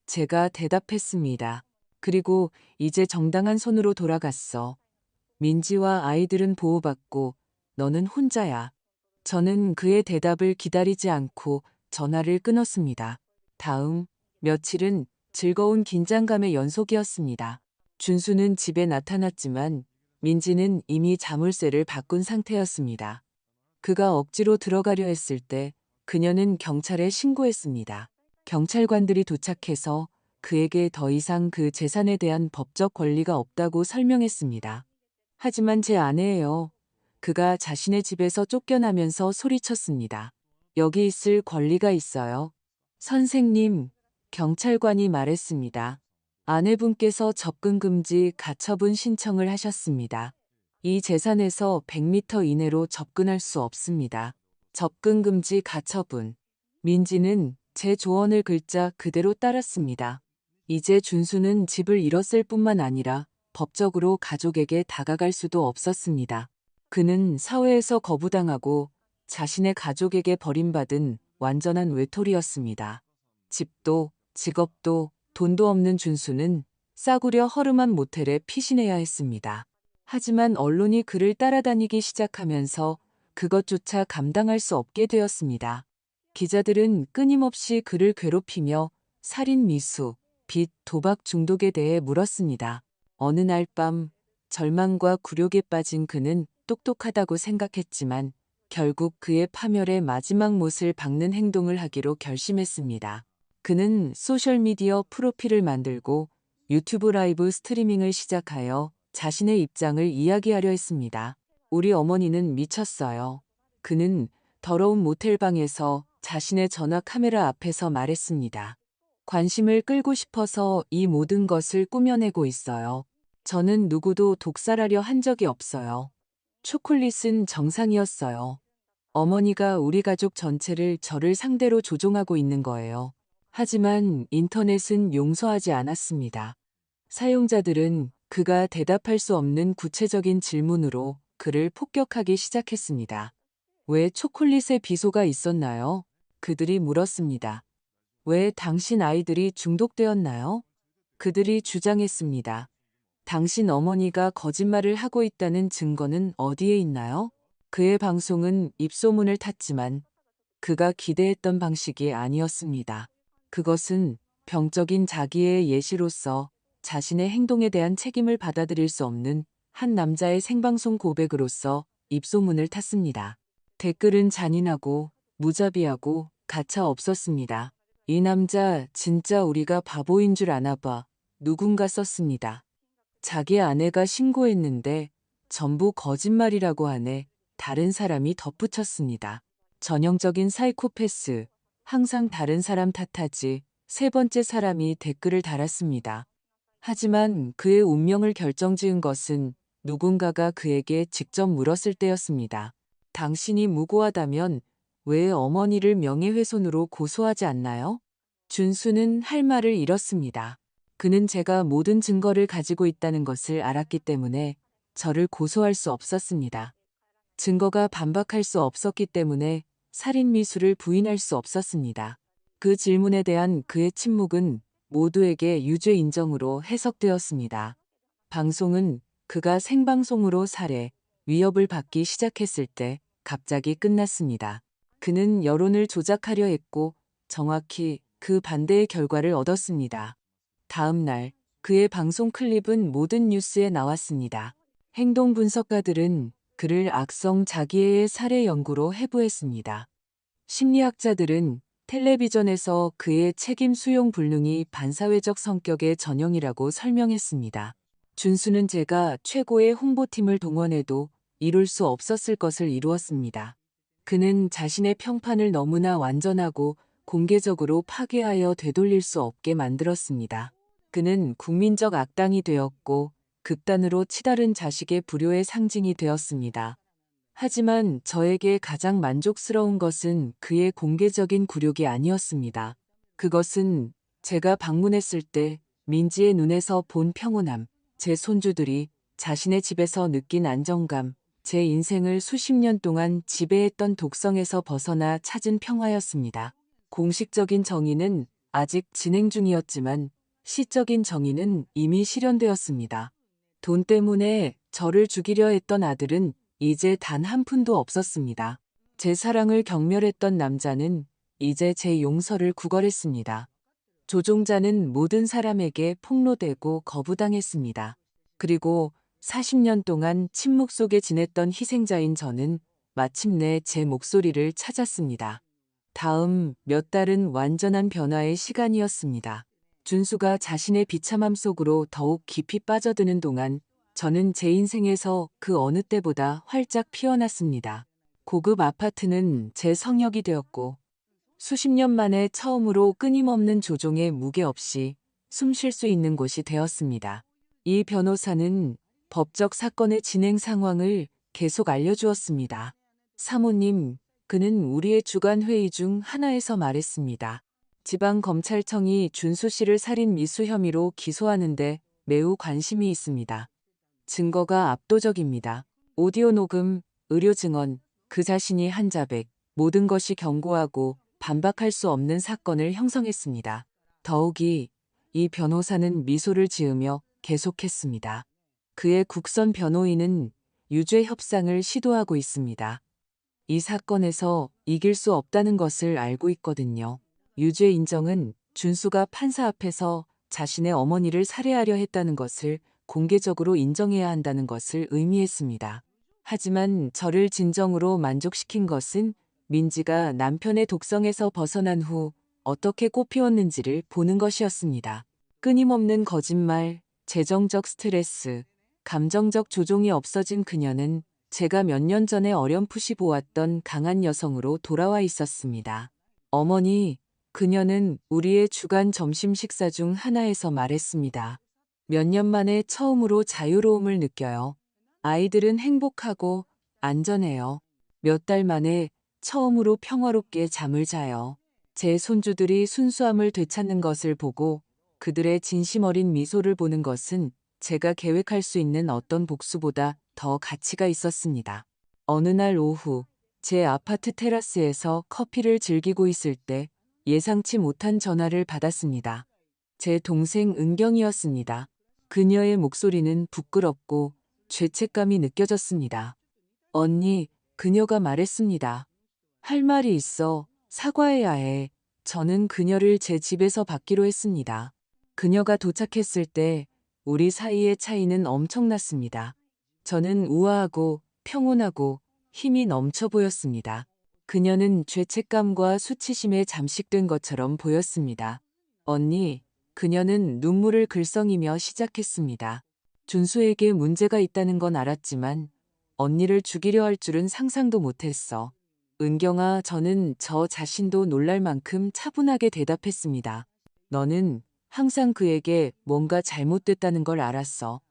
제가 대답했습니다. 그리고 이제 정당한 손으로 돌아갔어. 민지와 아이들은 보호받고 너는 혼자야. 저는 그의 대답을 기다리지 않고 전화를 끊었습니다. 다음 며칠은 즐거운 긴장감의 연속이었습니다. 준수는 집에 나타났지만 민지는 이미 자물쇠를 바꾼 상태였습니다. 그가 억지로 들어가려 했을 때 그녀는 경찰에 신고했습니다. 경찰관들이 도착해서 그에게 더 이상 그 재산에 대한 법적 권리가 없다고 설명했습니다. 하지만 제 아내예요. 그가 자신의 집에서 쫓겨나면서 소리쳤습니다. 여기 있을 권리가 있어요. 선생님, 경찰관이 말했습니다. 아내분께서 접근금지 가처분 신청을 하셨습니다. 이 재산에서 100m 이내로 접근할 수 없습니다. 접근금지 가처분. 민지는 제 조언을 글자 그대로 따랐습니다. 이제 준수는 집을 잃었을 뿐만 아니라 법적으로 가족에게 다가갈 수도 없었습니다. 그는 사회에서 거부당하고 자신의 가족에게 버림받은 완전한 외톨이였습니다. 집도 직업도 돈도 없는 준수는 싸구려 허름한 모텔에 피신해야 했습니다. 하지만 언론이 그를 따라다니기 시작하면서 그것조차 감당할 수 없게 되었습니다. 기자들은 끊임없이 그를 괴롭히며 살인 미수, 빚, 도박 중독에 대해 물었습니다. 어느 날 밤 절망과 굴욕에 빠진 그는 똑똑하다고 생각했지만 결국 그의 파멸의 마지막 못을 박는 행동을 하기로 결심했습니다. 그는 소셜미디어 프로필을 만들고 유튜브 라이브 스트리밍을 시작하여 자신의 입장을 이야기하려 했습니다. 우리 어머니는 미쳤어요. 그는 더러운 모텔방에서 자신의 전화 카메라 앞에서 말했습니다. 관심을 끌고 싶어서 이 모든 것을 꾸며내고 있어요. 저는 누구도 독살하려 한 적이 없어요. 초콜릿은 정상이었어요. 어머니가 우리 가족 전체를 저를 상대로 조종하고 있는 거예요. 하지만 인터넷은 용서하지 않았습니다. 사용자들은 그가 대답할 수 없는 구체적인 질문으로 그를 폭격하기 시작했습니다. 왜 초콜릿에 비소가 있었나요? 그들이 물었습니다. 왜 당신 아이들이 중독되었나요? 그들이 주장했습니다. 당신 어머니가 거짓말을 하고 있다는 증거는 어디에 있나요? 그의 방송은 입소문을 탔지만 그가 기대했던 방식이 아니었습니다. 그것은 병적인 자기의 예시로서 자신의 행동에 대한 책임을 받아들일 수 없는 한 남자의 생방송 고백으로서 입소문을 탔습니다. 댓글은 잔인하고 무자비하고 가차 없었습니다. 이 남자 진짜 우리가 바보인 줄 아나 봐. 누군가 썼습니다. 자기 아내가 신고했는데 전부 거짓말이라고 하네. 다른 사람이 덧붙였습니다. 전형적인 사이코패스. 항상 다른 사람 탓하지. 세 번째 사람이 댓글을 달았습니다. 하지만 그의 운명을 결정지은 것은 누군가가 그에게 직접 물었을 때였습니다. 당신이 무고하다면 왜 어머니를 명예훼손으로 고소하지 않나요? 준수는 할 말을 잃었습니다. 그는 제가 모든 증거를 가지고 있다는 것을 알았기 때문에 저를 고소할 수 없었습니다. 증거가 반박할 수 없었기 때문에 살인 미수를 부인할 수 없었습니다. 그 질문에 대한 그의 침묵은 모두에게 유죄 인정으로 해석되었습니다. 방송은 그가 생방송으로 살해, 위협을 받기 시작했을 때 갑자기 끝났습니다. 그는 여론을 조작하려 했고 정확히 그 반대의 결과를 얻었습니다. 다음 날 그의 방송 클립은 모든 뉴스에 나왔습니다. 행동 분석가들은 그를 악성 자기애의 살해 연구로 해부했습니다. 심리학자들은 텔레비전에서 그의 책임 수용 불능이 반사회적 성격의 전형이라고 설명했습니다. 준수는 제가 최고의 홍보팀을 동원해도 이룰 수 없었을 것을 이루었습니다. 그는 자신의 평판을 너무나 완전하고 공개적으로 파괴하여 되돌릴 수 없게 만들었습니다. 그는 국민적 악당이 되었고 극단으로 치달은 자식의 불효의 상징이 되었습니다. 하지만 저에게 가장 만족스러운 것은 그의 공개적인 굴욕이 아니었습니다. 그것은 제가 방문했을 때 민지의 눈에서 본 평온함, 제 손주들이 자신의 집에서 느낀 안정감, 제 인생을 수십 년 동안 지배했던 독성에서 벗어나 찾은 평화였습니다. 공식적인 정의는 아직 진행 중이었지만 시적인 정의는 이미 실현되었습니다. 돈 때문에 저를 죽이려 했던 아들은 이제 단 한 푼도 없었습니다. 제 사랑을 경멸했던 남자는 이제 제 용서를 구걸했습니다. 조종자는 모든 사람에게 폭로되고 거부당했습니다. 그리고 40년 동안 침묵 속에 지냈던 희생자인 저는 마침내 제 목소리를 찾았습니다. 다음 몇 달은 완전한 변화의 시간이었습니다. 준수가 자신의 비참함 속으로 더욱 깊이 빠져드는 동안 저는 제 인생에서 그 어느 때보다 활짝 피어났습니다. 고급 아파트는 제 성역이 되었고 수십 년 만에 처음으로 끊임없는 조종의 무게 없이 숨 쉴 수 있는 곳이 되었습니다. 이 변호사는 법적 사건의 진행 상황을 계속 알려주었습니다. 사모님, 그는 우리의 주간 회의 중 하나에서 말했습니다. 지방검찰청이 준수 씨를 살인 미수 혐의로 기소하는데 매우 관심이 있습니다. 증거가 압도적입니다. 오디오 녹음, 의료 증언, 그 자신이 한 자백, 모든 것이 견고하고 반박할 수 없는 사건을 형성했습니다. 더욱이 이 변호사는 미소를 지으며 계속했습니다. 그의 국선 변호인은 유죄 협상을 시도하고 있습니다. 이 사건에서 이길 수 없다는 것을 알고 있거든요. 유죄 인정은 준수가 판사 앞에서 자신의 어머니를 살해하려 했다는 것을 공개적으로 인정해야 한다는 것을 의미했습니다. 하지만 저를 진정으로 만족시킨 것은 민지가 남편의 독성에서 벗어난 후 어떻게 꽃피웠는지를 보는 것이었습니다. 끊임없는 거짓말, 재정적 스트레스, 감정적 조종이 없어진 그녀는 제가 몇 년 전에 어렴풋이 보았던 강한 여성으로 돌아와 있었습니다. 어머니, 그녀는 우리의 주간 점심 식사 중 하나에서 말했습니다. 몇 년 만에 처음으로 자유로움을 느껴요. 아이들은 행복하고 안전해요. 몇 달 만에 처음으로 평화롭게 잠을 자요. 제 손주들이 순수함을 되찾는 것을 보고 그들의 진심 어린 미소를 보는 것은 제가 계획할 수 있는 어떤 복수보다 더 가치가 있었습니다. 어느 날 오후 제 아파트 테라스에서 커피를 즐기고 있을 때 예상치 못한 전화를 받았습니다. 제 동생 은경이었습니다. 그녀의 목소리는 부끄럽고 죄책감이 느껴졌습니다. 언니, 그녀가 말했습니다. 할 말이 있어. 사과해야 해. 저는 그녀를 제 집에서 받기로 했습니다. 그녀가 도착했을 때 우리 사이의 차이는 엄청났습니다. 저는 우아하고 평온하고 힘이 넘쳐 보였습니다. 그녀는 죄책감과 수치심에 잠식된 것처럼 보였습니다. 언니, 그녀는 눈물을 글썽이며 시작했습니다. 준수에게 문제가 있다는 건 알았지만 언니를 죽이려 할 줄은 상상도 못했어. 은경아, 저는 저 자신도 놀랄 만큼 차분하게 대답했습니다. 너는 항상 그에게 뭔가 잘못됐다는 걸 알았어.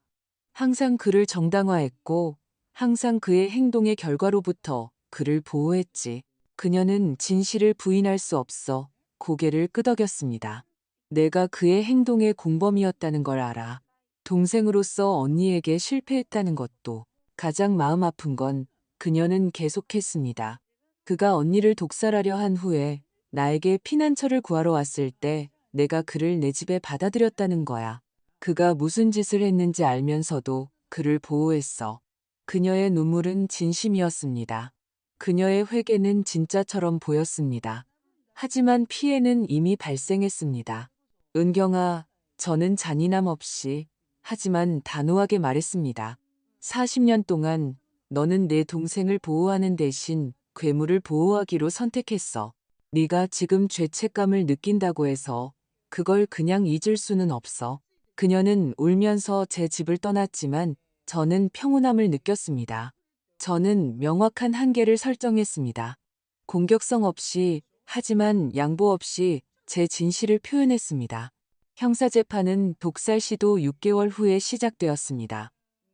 항상 그를 정당화했고 항상 그의 행동의 결과로부터 그를 보호했지. 그녀는 진실을 부인할 수 없어 고개를 끄덕였습니다. 내가 그의 행동의 공범이었다는 걸 알아. 동생으로서 언니에게 실패했다는 것도. 가장 마음 아픈 건 그녀는 계속했습니다. 그가 언니를 독살하려 한 후에 나에게 피난처를 구하러 왔을 때 내가 그를 내 집에 받아들였다는 거야. 그가 무슨 짓을 했는지 알면서도 그를 보호했어. 그녀의 눈물은 진심이었습니다. 그녀의 회개는 진짜처럼 보였습니다. 하지만 피해는 이미 발생했습니다. 은경아, 저는 잔인함 없이 하지만 단호하게 말했습니다. 40년 동안 너는 내 동생을 보호하는 대신 괴물을 보호하기로 선택했어. 네가 지금 죄책감을 느낀다고 해서 그걸 그냥 잊을 수는 없어. 그녀는 울면서 제 집을 떠났지만 저는 평온함을 느꼈습니다. 저는 명확한 한계를 설정했습니다. 공격성 없이 하지만 양보 없이 제 진실을 표현했습니다. 형사재판은 독살 시도 6개월 후에 시작되었습니다.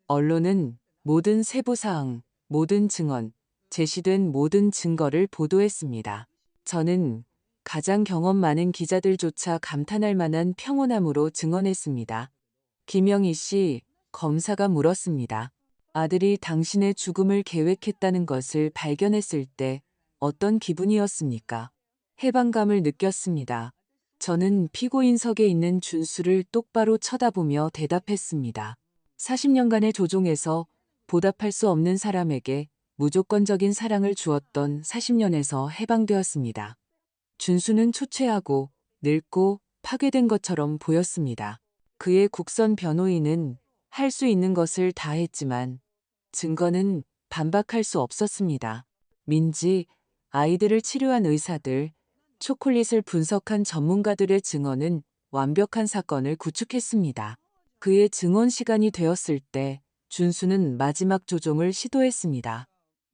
언론은 모든 세부사항, 모든 증언, 제시된 모든 증거를 보도했습니다. 저는 가장 경험 많은 기자들조차 감탄할 만한 평온함으로 증언했습니다. 김영희 씨, 검사가 물었습니다. 아들이 당신의 죽음을 계획했다는 것을 발견했을 때 어떤 기분이었습니까? 해방감을 느꼈습니다. 저는 피고인석에 있는 준수를 똑바로 쳐다보며 대답했습니다. 40년간의 조종에서 보답할 수 없는 사람에게 무조건적인 사랑을 주었던 40년에서 해방되었습니다. 준수는 초췌하고 늙고 파괴된 것처럼 보였습니다. 그의 국선 변호인은 할 수 있는 것을 다 했지만 증거는 반박할 수 없었습니다. 민지, 아이들을 치료한 의사들, 초콜릿을 분석한 전문가들의 증언은 완벽한 사건을 구축했습니다. 그의 증언 시간이 되었을 때 준수는 마지막 조종을 시도했습니다.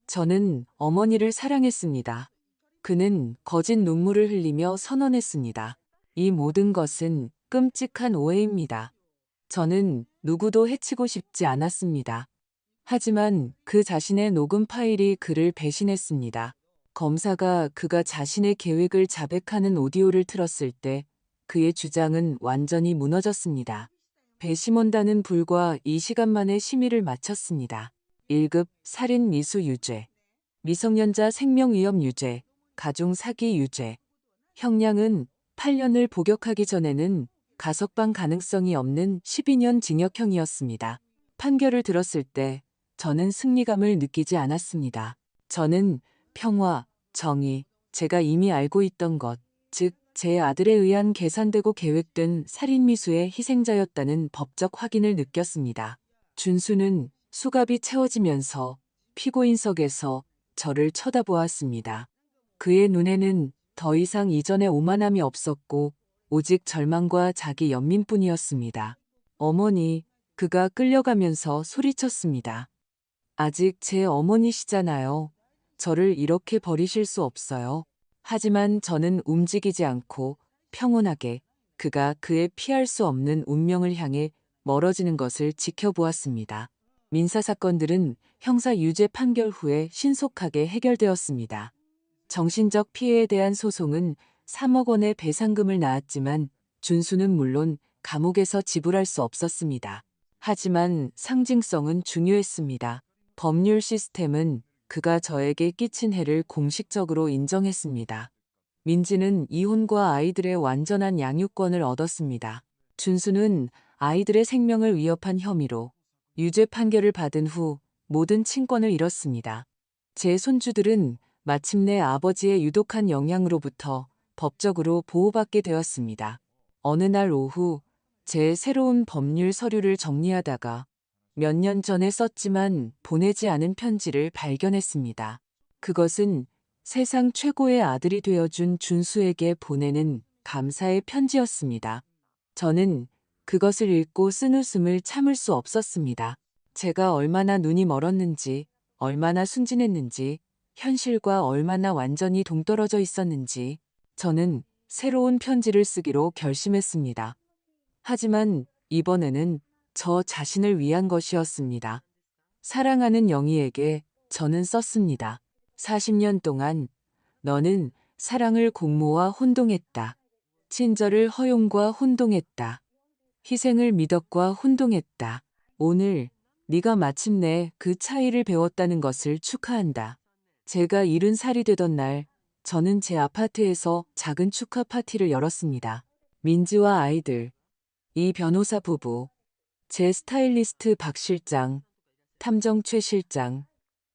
저는 어머니를 사랑했습니다. 그는 거짓 눈물을 흘리며 선언했습니다. 이 모든 것은 끔찍한 오해입니다. 저는 누구도 해치고 싶지 않았습니다. 하지만 그 자신의 녹음 파일이 그를 배신했습니다. 검사가 그가 자신의 계획을 자백하는 오디오를 틀었을 때 그의 주장은 완전히 무너졌습니다. 배심원단은 불과 2시간 만에 심의를 마쳤습니다. 1급 살인 미수 유죄, 미성년자 생명위협 유죄, 가중 사기 유죄. 형량은 8년을 복역하기 전에는 가석방 가능성이 없는 12년 징역형이었습니다. 판결을 들었을 때 저는 승리감을 느끼지 않았습니다. 저는 평화, 정의, 제가 이미 알고 있던 것, 즉 제 아들에 의한 계산되고 계획된 살인미수의 희생자였다는 법적 확인을 느꼈습니다. 준수는 수갑이 채워지면서 피고인석에서 저를 쳐다보았습니다. 그의 눈에는 더 이상 이전의 오만함이 없었고 오직 절망과 자기 연민뿐이었습니다. 어머니, 그가 끌려가면서 소리쳤습니다. 아직 제 어머니시잖아요. 저를 이렇게 버리실 수 없어요. 하지만 저는 움직이지 않고 평온하게 그가 그의 피할 수 없는 운명을 향해 멀어지는 것을 지켜보았습니다. 민사사건들은 형사 유죄 판결 후에 신속하게 해결되었습니다. 정신적 피해에 대한 소송은 3억 원의 배상금을 낳았지만 준수는 물론 감옥에서 지불할 수 없었습니다. 하지만 상징성은 중요했습니다. 법률 시스템은 그가 저에게 끼친 해를 공식적으로 인정했습니다. 민지는 이혼과 아이들의 완전한 양육권을 얻었습니다. 준수는 아이들의 생명을 위협한 혐의로 유죄 판결을 받은 후 모든 친권을 잃었습니다. 제 손주들은 마침내 아버지의 유독한 영향으로부터 법적으로 보호받게 되었습니다. 어느 날 오후 제 새로운 법률 서류를 정리하다가 몇 년 전에 썼지만 보내지 않은 편지를 발견했습니다. 그것은 세상 최고의 아들이 되어준 준수에게 보내는 감사의 편지였습니다. 저는 그것을 읽고 쓴웃음을 참을 수 없었습니다. 제가 얼마나 눈이 멀었는지, 얼마나 순진했는지, 현실과 얼마나 완전히 동떨어져 있었는지 저는 새로운 편지를 쓰기로 결심했습니다. 하지만 이번에는 저 자신을 위한 것이었습니다. 사랑하는 영희에게 저는 썼습니다. 40년 동안 너는 사랑을 공모와 혼동했다. 친절을 허용과 혼동했다. 희생을 미덕과 혼동했다. 오늘 네가 마침내 그 차이를 배웠다는 것을 축하한다. 제가 70살이 되던 날 저는 제 아파트에서 작은 축하 파티를 열었습니다. 민지와 아이들, 이 변호사 부부, 제 스타일리스트 박 실장, 탐정 최 실장,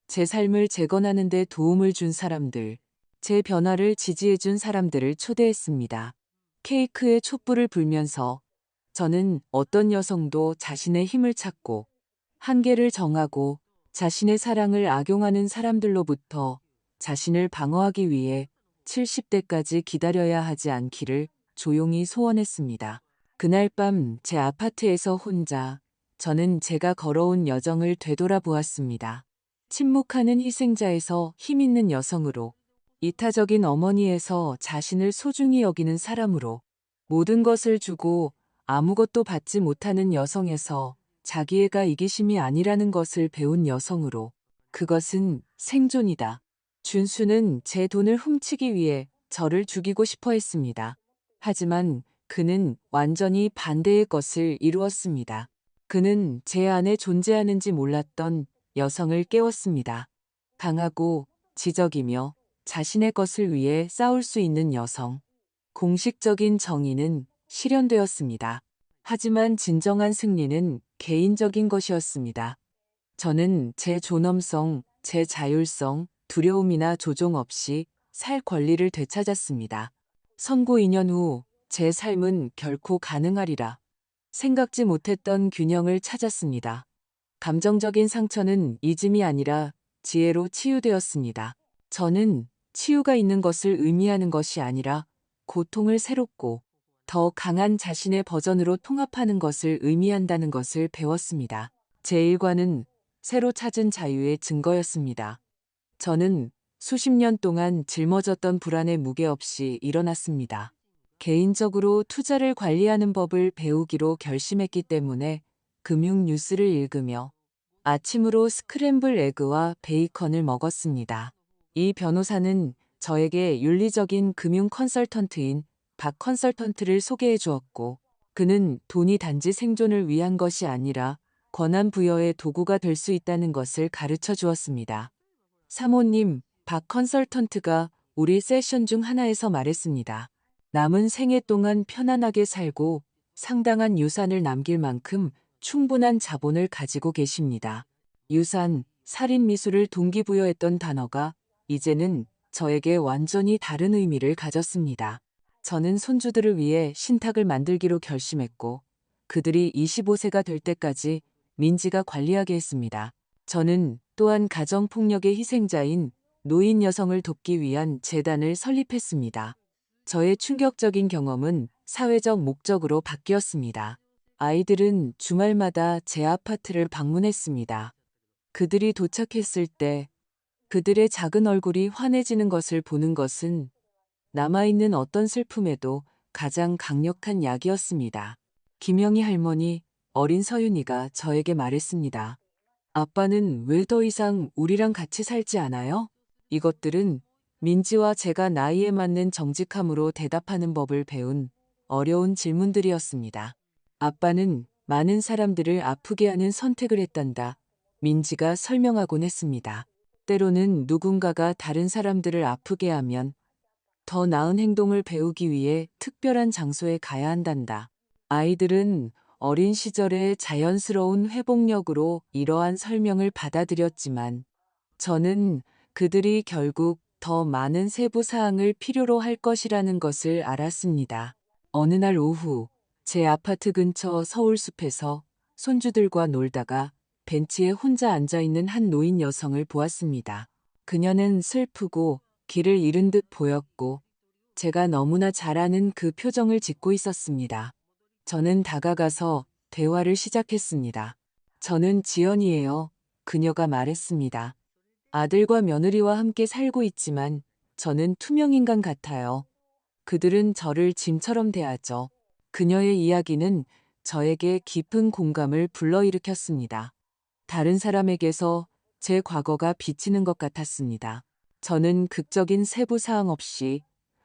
제 삶을 재건하는 데 도움을 준 사람들, 제 변화를 지지해준 사람들을 초대했습니다. 케이크에 촛불을 불면서 저는 어떤 여성도 자신의 힘을 찾고 한계를 정하고 자신의 사랑을 악용하는 사람들로부터 자신을 방어하기 위해 70대까지 기다려야 하지 않기를 조용히 소원했습니다. 그날 밤 제 아파트에서 혼자 저는 제가 걸어온 여정을 되돌아보았습니다. 침묵하는 희생자에서 힘있는 여성으로, 이타적인 어머니에서 자신을 소중히 여기는 사람으로, 모든 것을 주고 아무것도 받지 못하는 여성에서 자기애가 이기심이 아니라는 것을 배운 여성으로, 그것은 생존이다. 준수는 제 돈을 훔치기 위해 저를 죽이고 싶어 했습니다. 하지만 그는 완전히 반대의 것을 이루었습니다. 그는 제 안에 존재하는지 몰랐던 여성을 깨웠습니다. 강하고 지적이며 자신의 것을 위해 싸울 수 있는 여성. 공식적인 정의는 실현되었습니다. 하지만 진정한 승리는 개인적인 것이었습니다. 저는 제 존엄성, 제 자율성, 두려움이나 조종 없이 살 권리를 되찾았습니다. 선고 2년 후 제 삶은 결코 가능하리라 생각지 못했던 균형을 찾았습니다. 감정적인 상처는 잊음이 아니라 지혜로 치유되었습니다. 저는 치유가 있는 것을 의미하는 것이 아니라 고통을 새롭고 더 강한 자신의 버전으로 통합하는 것을 의미한다는 것을 배웠습니다. 제 일과는 새로 찾은 자유의 증거였습니다. 저는 수십 년 동안 짊어졌던 불안의 무게 없이 일어났습니다. 개인적으로 투자를 관리하는 법을 배우기로 결심했기 때문에 금융 뉴스를 읽으며 아침으로 스크램블 에그와 베이컨을 먹었습니다. 이 변호사는 저에게 윤리적인 금융 컨설턴트인 박 컨설턴트를 소개해 주었고, 그는 돈이 단지 생존을 위한 것이 아니라 권한 부여의 도구가 될 수 있다는 것을 가르쳐 주었습니다. 사모님, 박 컨설턴트가 우리 세션 중 하나에서 말했습니다. 남은 생애 동안 편안하게 살고 상당한 유산을 남길 만큼 충분한 자본을 가지고 계십니다. 유산, 살인미수를 동기부여했던 단어가 이제는 저에게 완전히 다른 의미를 가졌습니다. 저는 손주들을 위해 신탁을 만들기로 결심했고, 그들이 25세가 될 때까지 민지가 관리하게 했습니다. 저는 또한 가정폭력의 희생자인 노인 여성을 돕기 위한 재단을 설립했습니다. 저의 충격적인 경험은 사회적 목적으로 바뀌었습니다. 아이들은 주말마다 제 아파트를 방문했습니다. 그들이 도착했을 때 그들의 작은 얼굴이 환해지는 것을 보는 것은 남아있는 어떤 슬픔에도 가장 강력한 약이었습니다. 김영희 할머니, 어린 서윤이가 저에게 말했습니다. 아빠는 왜 더 이상 우리랑 같이 살지 않아요? 이것들은 민지와 제가 나이에 맞는 정직함으로 대답하는 법을 배운 어려운 질문들이었습니다. 아빠는 많은 사람들을 아프게 하는 선택을 했단다. 민지가 설명하곤 했습니다. 때로는 누군가가 다른 사람들을 아프게 하면 더 나은 행동을 배우기 위해 특별한 장소에 가야 한단다. 아이들은 어린 시절의 자연스러운 회복력으로 이러한 설명을 받아들였지만 저는 그들이 결국 더 많은 세부 사항을 필요로 할 것이라는 것을 알았습니다. 어느 날 오후 제 아파트 근처 서울숲에서 손주들과 놀다가 벤치에 혼자 앉아있는 한 노인 여성을 보았습니다. 그녀는 슬프고 길을 잃은 듯 보였고 제가 너무나 잘 아는 그 표정을 짓고 있었습니다. 저는 다가가서 대화를 시작했습니다. 저는 지연이에요. 그녀가 말했습니다. 아들과 며느리와 함께 살고 있지만 저는 투명인간 같아요. 그들은 저를 짐처럼 대하죠. 그녀의 이야기는 저에게 깊은 공감을 불러일으켰습니다. 다른 사람에게서 제 과거가 비치는 것 같았습니다. 저는 극적인 세부 사항 없이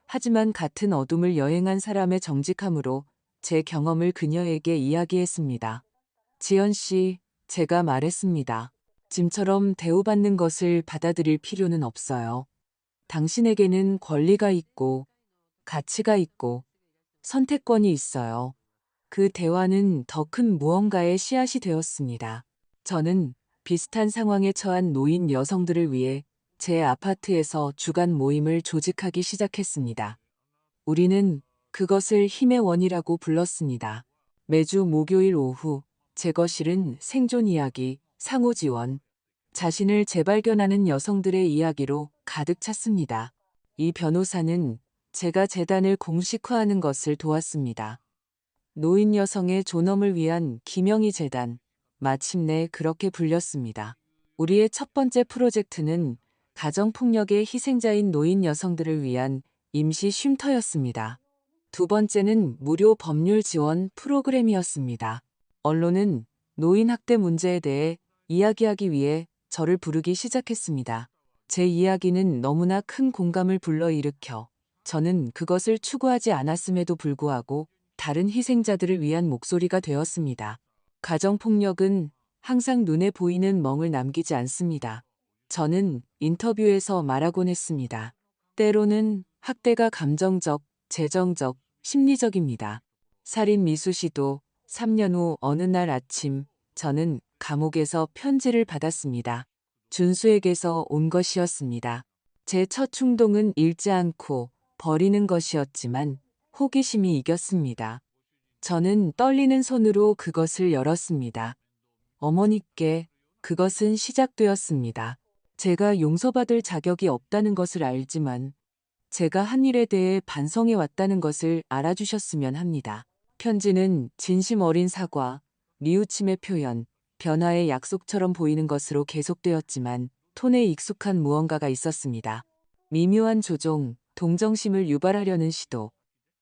하지만 같은 어둠을 여행한 사람의 정직함으로 제 경험을 그녀에게 이야기했습니다. 지연 씨, 제가 말했습니다. 짐처럼 대우받는 것을 받아들일 필요는 없어요. 당신에게는 권리가 있고 가치가 있고 선택권이 있어요. 그 대화는 더 큰 무언가의 씨앗이 되었습니다. 저는 비슷한 상황에 처한 노인 여성들을 위해 제 아파트에서 주간 모임을 조직하기 시작했습니다. 우리는 그것을 힘의 원이라고 불렀습니다. 매주 목요일 오후 제 거실은 생존 이야기, 상호 지원, 자신을 재발견하는 여성들의 이야기로 가득 찼습니다. 이 변호사는 제가 재단을 공식화하는 것을 도왔습니다. 노인 여성의 존엄을 위한 김영희 재단, 마침내 그렇게 불렸습니다. 우리의 첫 번째 프로젝트는 가정폭력의 희생자인 노인 여성들을 위한 임시 쉼터였습니다. 두 번째는 무료 법률 지원 프로그램이었습니다. 언론은 노인 학대 문제에 대해 이야기하기 위해 저를 부르기 시작했습니다. 제 이야기는 너무나 큰 공감을 불러일으켜 저는 그것을 추구하지 않았음에도 불구하고 다른 희생자들을 위한 목소리가 되었습니다. 가정폭력은 항상 눈에 보이는 멍을 남기지 않습니다. 저는 인터뷰에서 말하곤 했습니다. 때로는 학대가 감정적, 재정적, 심리적입니다. 살인 미수 시도 3년 후 어느 날 아침 저는 감옥에서 편지를 받았습니다. 준수에게서 온 것이었습니다. 제 첫 충동은 읽지 않고 버리는 것이었지만 호기심이 이겼습니다. 저는 떨리는 손으로 그것을 열었습니다. 어머니께 그것은 시작되었습니다. 제가 용서받을 자격이 없다는 것을 알지만 제가 한 일에 대해 반성해 왔다는 것을 알아주셨으면 합니다. 편지는 진심 어린 사과, 뉘우침의 표현, 변화의 약속처럼 보이는 것으로 계속되었지만 톤에 익숙한 무언가가 있었습니다. 미묘한 조종, 동정심을 유발하려는 시도.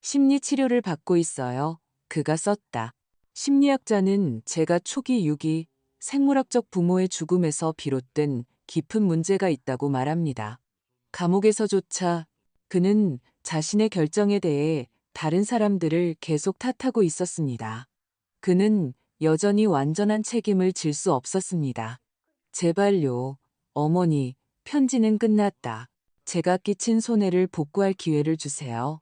심리 치료를 받고 있어요. 그가 썼다. 심리학자는 제가 초기 유기, 생물학적 부모의 죽음에서 비롯된 깊은 문제가 있다고 말합니다. 감옥에서조차 그는 자신의 결정에 대해 다른 사람들을 계속 탓하고 있었습니다. 그는 여전히 완전한 책임을 질 수 없었습니다. 제발요, 어머니, 편지는 끝났다. 제가 끼친 손해를 복구할 기회를 주세요.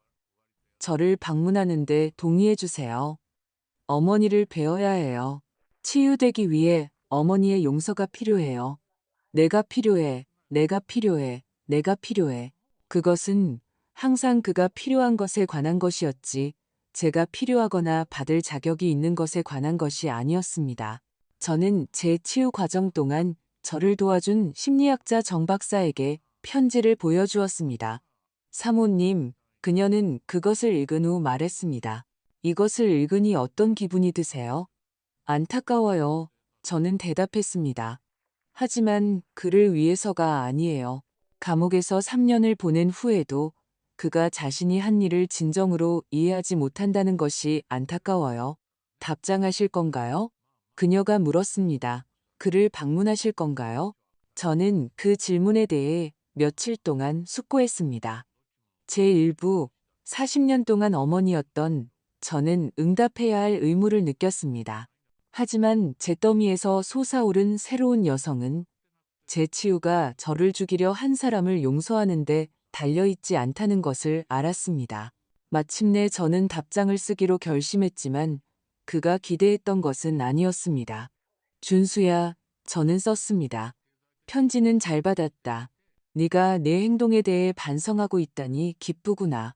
저를 방문하는데 동의해 주세요. 어머니를 배워야 해요. 치유되기 위해 어머니의 용서가 필요해요. 내가 필요해, 내가 필요해, 내가 필요해. 그것은 항상 그가 필요한 것에 관한 것이었지, 제가 필요하거나 받을 자격이 있는 것에 관한 것이 아니었습니다. 저는 제 치유 과정 동안 저를 도와준 심리학자 정 박사에게 편지를 보여주었습니다. 사모님, 그녀는 그것을 읽은 후 말했습니다. 이것을 읽으니 어떤 기분이 드세요? 안타까워요. 저는 대답했습니다. 하지만 그를 위해서가 아니에요. 감옥에서 3년을 보낸 후에도 그가 자신이 한 일을 진정으로 이해하지 못한다는 것이 안타까워요. 답장하실 건가요? 그녀가 물었습니다. 그를 방문하실 건가요? 저는 그 질문에 대해 며칠 동안 숙고했습니다. 제 일부 40년 동안 어머니였던 저는 응답해야 할 의무를 느꼈습니다. 하지만 제 더미에서 솟아오른 새로운 여성은 제 치유가 저를 죽이려 한 사람을 용서하는데 달려있지 않다는 것을 알았습니다. 마침내 저는 답장을 쓰기로 결심했지만 그가 기대했던 것은 아니었습니다. 준수야, 저는 썼습니다. 편지는 잘 받았다. 네가 내 행동에 대해 반성하고 있다니 기쁘구나.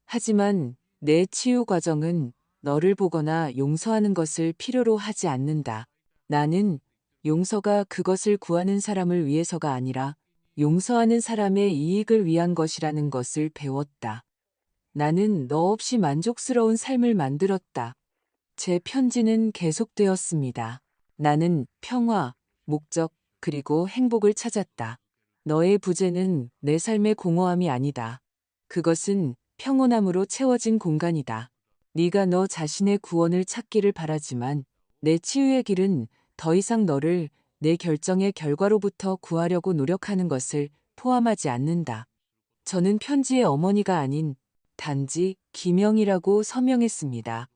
하지만 내 치유 과정은 너를 보거나 용서하는 것을 필요로 하지 않는다. 나는 용서가 그것을 구하는 사람을 위해서가 아니라 용서하는 사람의 이익을 위한 것이라는 것을 배웠다. 나는 너 없이 만족스러운 삶을 만들었다. 제 편지는 계속되었습니다. 나는 평화, 목적, 그리고 행복을 찾았다. 너의 부재는 내 삶의 공허함이 아니다. 그것은 평온함으로 채워진 공간이다. 네가 너 자신의 구원을 찾기를 바라지만 내 치유의 길은 더 이상 너를 내 결정의 결과로부터 구하려고 노력하는 것을 포함하지 않는다. 저는 편지의 어머니가 아닌 단지 기명이라고 서명했습니다.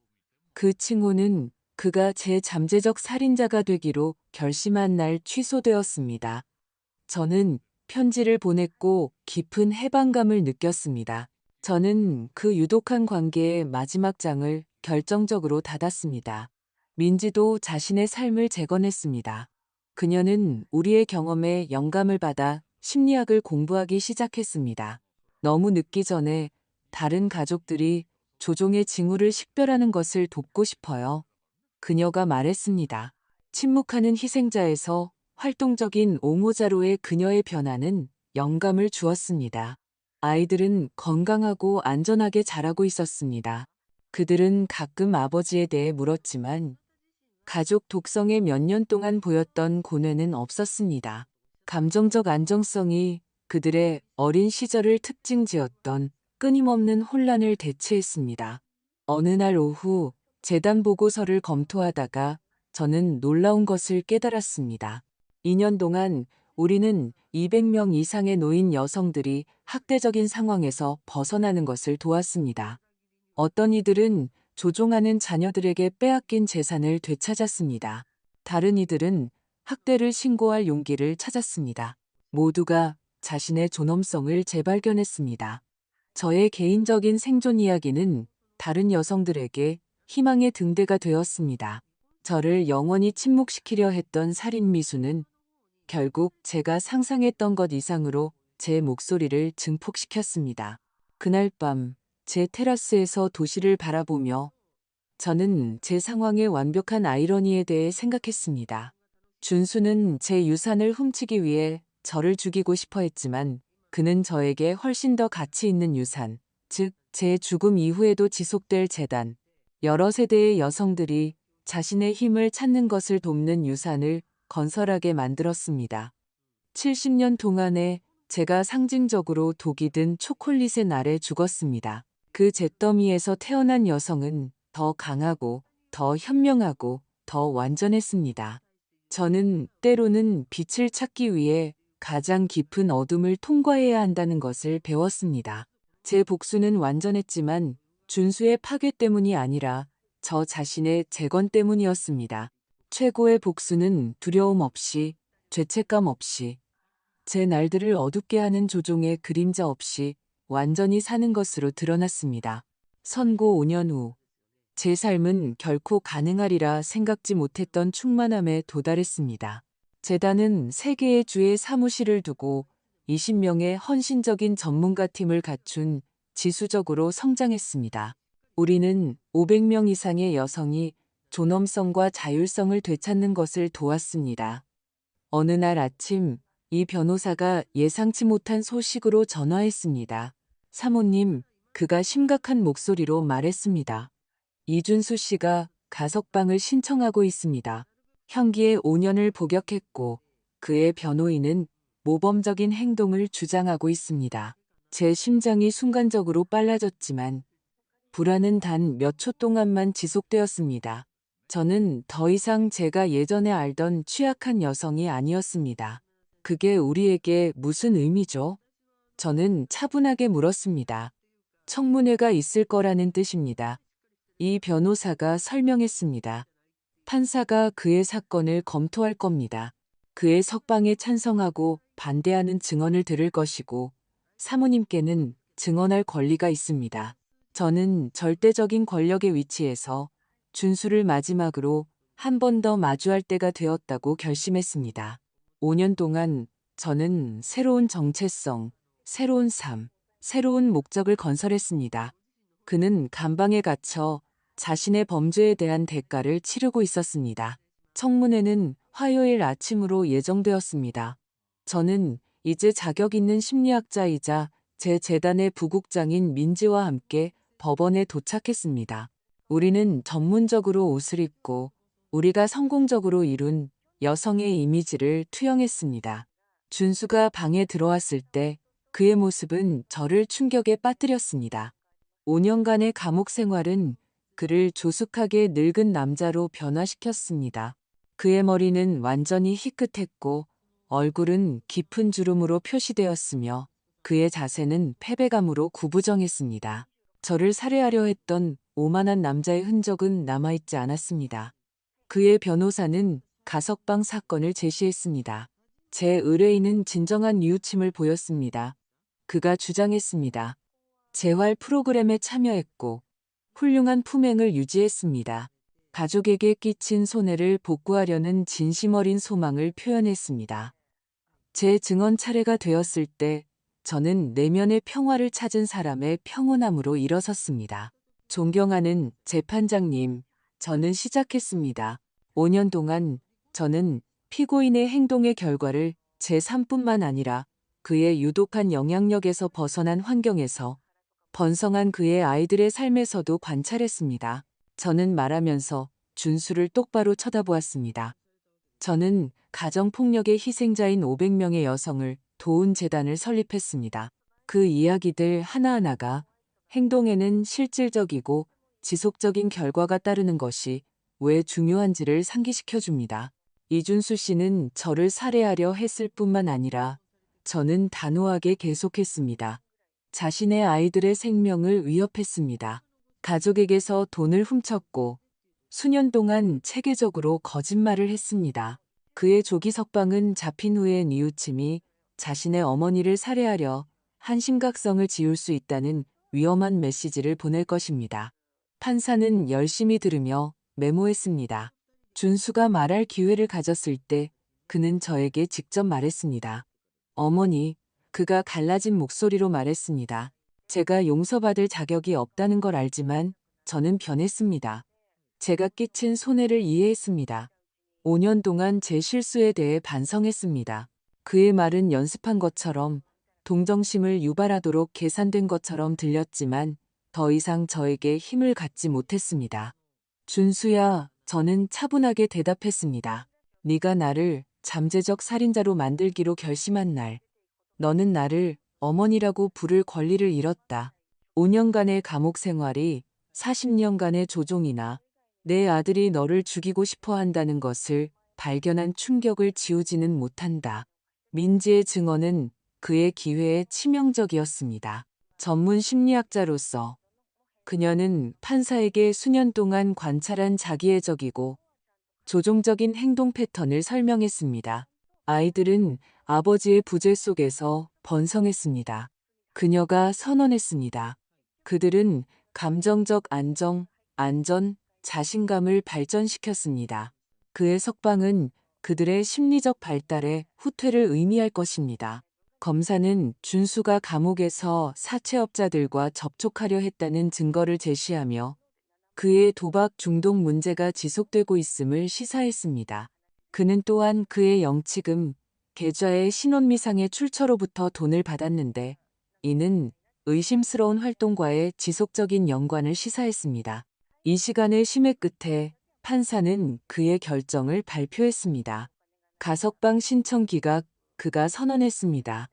그 칭호는 그가 제 잠재적 살인자가 되기로 결심한 날 취소되었습니다. 저는 편지를 보냈고 깊은 해방감을 느꼈습니다. 저는 그 유독한 관계의 마지막 장을 결정적으로 닫았습니다. 민지도 자신의 삶을 재건했습니다. 그녀는 우리의 경험에 영감을 받아 심리학을 공부하기 시작했습니다. 너무 늦기 전에 다른 가족들이 조종의 징후를 식별하는 것을 돕고 싶어요. 그녀가 말했습니다. 침묵하는 희생자에서 활동적인 옹호자로의 그녀의 변화는 영감을 주었습니다. 아이들은 건강하고 안전하게 자라고 있었습니다. 그들은 가끔 아버지에 대해 물었지만 가족 독성에 몇 년 동안 보였던 고뇌는 없었습니다. 감정적 안정성이 그들의 어린 시절을 특징지었던 끊임없는 혼란을 대체했습니다. 어느 날 오후 재단 보고서를 검토하다가 저는 놀라운 것을 깨달았습니다. 2년 동안 우리는 200명 이상의 노인 여성들이 학대적인 상황에서 벗어나는 것을 도왔습니다. 어떤 이들은 조종하는 자녀들에게 빼앗긴 재산을 되찾았습니다. 다른 이들은 학대를 신고할 용기를 찾았습니다. 모두가 자신의 존엄성을 재발견했습니다. 저의 개인적인 생존 이야기는 다른 여성들에게 희망의 등대가 되었습니다. 저를 영원히 침묵시키려 했던 살인 미수는 결국 제가 상상했던 것 이상으로 제 목소리를 증폭시켰습니다. 그날 밤 제 테라스에서 도시를 바라보며 저는 제 상황의 완벽한 아이러니에 대해 생각했습니다. 준수는 제 유산을 훔치기 위해 저를 죽이고 싶어 했지만 그는 저에게 훨씬 더 가치 있는 유산, 즉, 제 죽음 이후에도 지속될 재단, 여러 세대의 여성들이 자신의 힘을 찾는 것을 돕는 유산을 건설하게 만들었습니다. 70년 동안에 제가 상징적으로 독이 든 초콜릿의 날에 죽었습니다. 그 잿더미에서 태어난 여성은 더 강하고 더 현명하고 더 완전했습니다. 저는 때로는 빛을 찾기 위해 가장 깊은 어둠을 통과해야 한다는 것을 배웠습니다. 제 복수는 완전했지만 준수의 파괴 때문이 아니라 저 자신의 재건 때문이었습니다. 최고의 복수는 두려움 없이, 죄책감 없이, 제 날들을 어둡게 하는 조종의 그림자 없이 완전히 사는 것으로 드러났습니다. 선고 5년 후, 제 삶은 결코 가능하리라 생각지 못했던 충만함에 도달했습니다. 재단은 3개의 주의 사무실을 두고 20명의 헌신적인 전문가 팀을 갖춘 지수적으로 성장했습니다. 우리는 500명 이상의 여성이 존엄성과 자율성을 되찾는 것을 도왔습니다. 어느 날 아침, 이 변호사가 예상치 못한 소식으로 전화했습니다. 사모님, 그가 심각한 목소리로 말했습니다. 이준수 씨가 가석방을 신청하고 있습니다. 형기의 5년을 복역했고 그의 변호인은 모범적인 행동을 주장하고 있습니다. 제 심장이 순간적으로 빨라졌지만 불안은 단 몇 초 동안만 지속되었습니다. 저는 더 이상 제가 예전에 알던 취약한 여성이 아니었습니다. 그게 우리에게 무슨 의미죠? 저는 차분하게 물었습니다. 청문회가 있을 거라는 뜻입니다. 이 변호사가 설명했습니다. 판사가 그의 사건을 검토할 겁니다. 그의 석방에 찬성하고 반대하는 증언을 들을 것이고 사모님께는 증언할 권리가 있습니다. 저는 절대적인 권력의 위치에서 준수를 마지막으로 한 번 더 마주할 때가 되었다고 결심했습니다. 5년 동안 저는 새로운 정체성, 새로운 삶, 새로운 목적을 건설했습니다. 그는 감방에 갇혀 자신의 범죄에 대한 대가를 치르고 있었습니다. 청문회는 화요일 아침으로 예정되었습니다. 저는 이제 자격 있는 심리학자이자 제 재단의 부국장인 민지와 함께 법원에 도착했습니다. 우리는 전문적으로 옷을 입고 우리가 성공적으로 이룬 여성의 이미지를 투영했습니다. 준수가 방에 들어왔을 때 그의 모습은 저를 충격에 빠뜨렸습니다. 5년간의 감옥 생활은 그를 조숙하게 늙은 남자로 변화시켰습니다. 그의 머리는 완전히 희끗했고 얼굴은 깊은 주름으로 표시되었으며 그의 자세는 패배감으로 구부정했습니다. 저를 살해하려 했던 오만한 남자의 흔적은 남아있지 않았습니다. 그의 변호사는 가석방 사건을 제시했습니다. 제 의뢰인은 진정한 뉘우침을 보였습니다. 그가 주장했습니다. 재활 프로그램에 참여했고 훌륭한 품행을 유지했습니다. 가족에게 끼친 손해를 복구하려는 진심 어린 소망을 표현했습니다. 제 증언 차례가 되었을 때 저는 내면의 평화를 찾은 사람의 평온함으로 일어섰습니다. 존경하는 재판장님, 저는 시작했습니다. 5년 동안 저는 피고인의 행동의 결과를 제 삶뿐만 아니라 그의 유독한 영향력에서 벗어난 환경에서 번성한 그의 아이들의 삶에서도 관찰했습니다. 저는 말하면서 준수를 똑바로 쳐다보았습니다. 저는 가정폭력의 희생자인 500명의 여성을 도운 재단을 설립했습니다. 그 이야기들 하나하나가 행동에는 실질적이고 지속적인 결과가 따르는 것이 왜 중요한지를 상기시켜 줍니다. 이준수 씨는 저를 살해하려 했을 뿐만 아니라 저는 단호하게 계속했습니다. 자신의 아이들의 생명을 위협했습니다. 가족에게서 돈을 훔쳤고 수년 동안 체계적으로 거짓말을 했습니다. 그의 조기 석방은 잡힌 후의 뉘우침이 자신의 어머니를 살해하려 한 심각성을 지울 수 있다는 위험한 메시지를 보낼 것입니다. 판사는 열심히 들으며 메모했습니다. 준수가 말할 기회를 가졌을 때 그는 저에게 직접 말했습니다. 어머니, 그가 갈라진 목소리로 말했습니다. 제가 용서받을 자격이 없다는 걸 알지만 저는 변했습니다. 제가 끼친 손해를 이해했습니다. 5년 동안 제 실수에 대해 반성했습니다. 그의 말은 연습한 것처럼 동정심을 유발하도록 계산된 것처럼 들렸지만 더 이상 저에게 힘을 갖지 못했습니다. 준수야, 저는 차분하게 대답했습니다. 네가 나를 잠재적 살인자로 만들기로 결심한 날, 너는 나를 어머니라고 부를 권리를 잃었다. 5년간의 감옥 생활이 40년간의 조종이나 내 아들이 너를 죽이고 싶어 한다는 것을 발견한 충격을 지우지는 못한다. 민지의 증언은 그의 기회에 치명적이었습니다. 전문 심리학자로서 그녀는 판사에게 수년 동안 관찰한 자기애적이고 조종적인 행동 패턴을 설명했습니다. 아이들은 아버지의 부재 속에서 번성했습니다. 그녀가 선언했습니다. 그들은 감정적 안전, 자신감을 발전시켰습니다. 그의 석방은 그들의 심리적 발달에 후퇴를 의미할 것입니다. 검사는 준수가 감옥에서 사채업자들과 접촉하려 했다는 증거를 제시하며 그의 도박 중독 문제가 지속되고 있음을 시사했습니다. 그는 또한 그의 영치금, 계좌의 신원미상의 출처로부터 돈을 받았는데 이는 의심스러운 활동과의 지속적인 연관을 시사했습니다. 이 시간의 심해 끝에 판사는 그의 결정을 발표했습니다. 가석방 신청 기각, 그가 선언했습니다.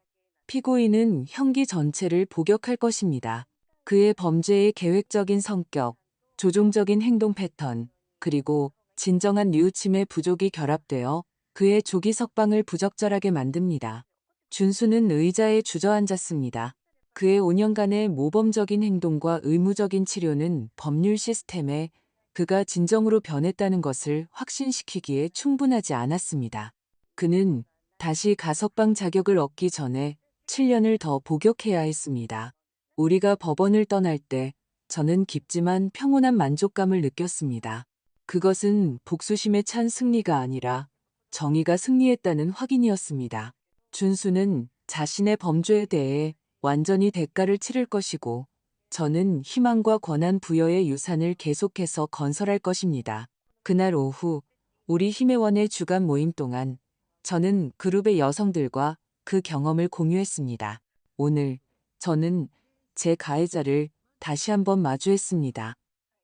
피고인은 형기 전체를 복역할 것입니다. 그의 범죄의 계획적인 성격, 조종적인 행동 패턴, 그리고 진정한 뉘우침의 부족이 결합되어 그의 조기 석방을 부적절하게 만듭니다. 준수는 의자에 주저앉았습니다. 그의 5년간의 모범적인 행동과 의무적인 치료는 법률 시스템에 그가 진정으로 변했다는 것을 확신시키기에 충분하지 않았습니다. 그는 다시 가석방 자격을 얻기 전에 7년을 더 복역해야 했습니다. 우리가 법원을 떠날 때 저는 깊지만 평온한 만족감을 느꼈습니다. 그것은 복수심에 찬 승리가 아니라 정의가 승리했다는 확인이었습니다. 준수는 자신의 범죄에 대해 완전히 대가를 치를 것이고 저는 희망과 권한 부여의 유산을 계속해서 건설할 것입니다. 그날 오후 우리 힘의원의 주간 모임 동안 저는 그룹의 여성들과 그 경험을 공유했습니다. 오늘 저는 제 가해자를 다시 한번 마주했습니다.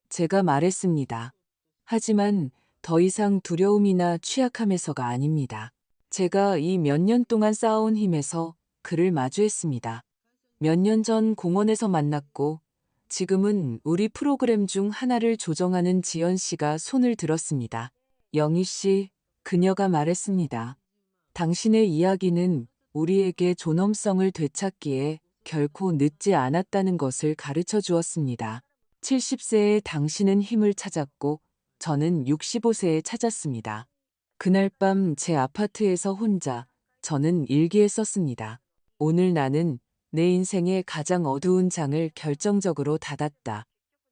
제가 말했습니다. 하지만 더 이상 두려움이나 취약함에서가 아닙니다. 제가 이 몇 년 동안 쌓아온 힘에서 그를 마주했습니다. 몇 년 전 공원에서 만났고 지금은 우리 프로그램 중 하나를 조정하는 지연 씨가 손을 들었습니다. 영희 씨, 그녀가 말했습니다. 당신의 이야기는 우리에게 존엄성을 되찾기에 결코 늦지 않았다는 것을 가르쳐 주었습니다. 70세에 당신은 힘을 찾았고 저는 65세에 찾았습니다. 그날 밤 제 아파트에서 혼자 저는 일기에 썼습니다. 오늘 나는 내 인생의 가장 어두운 장을 결정적으로 닫았다.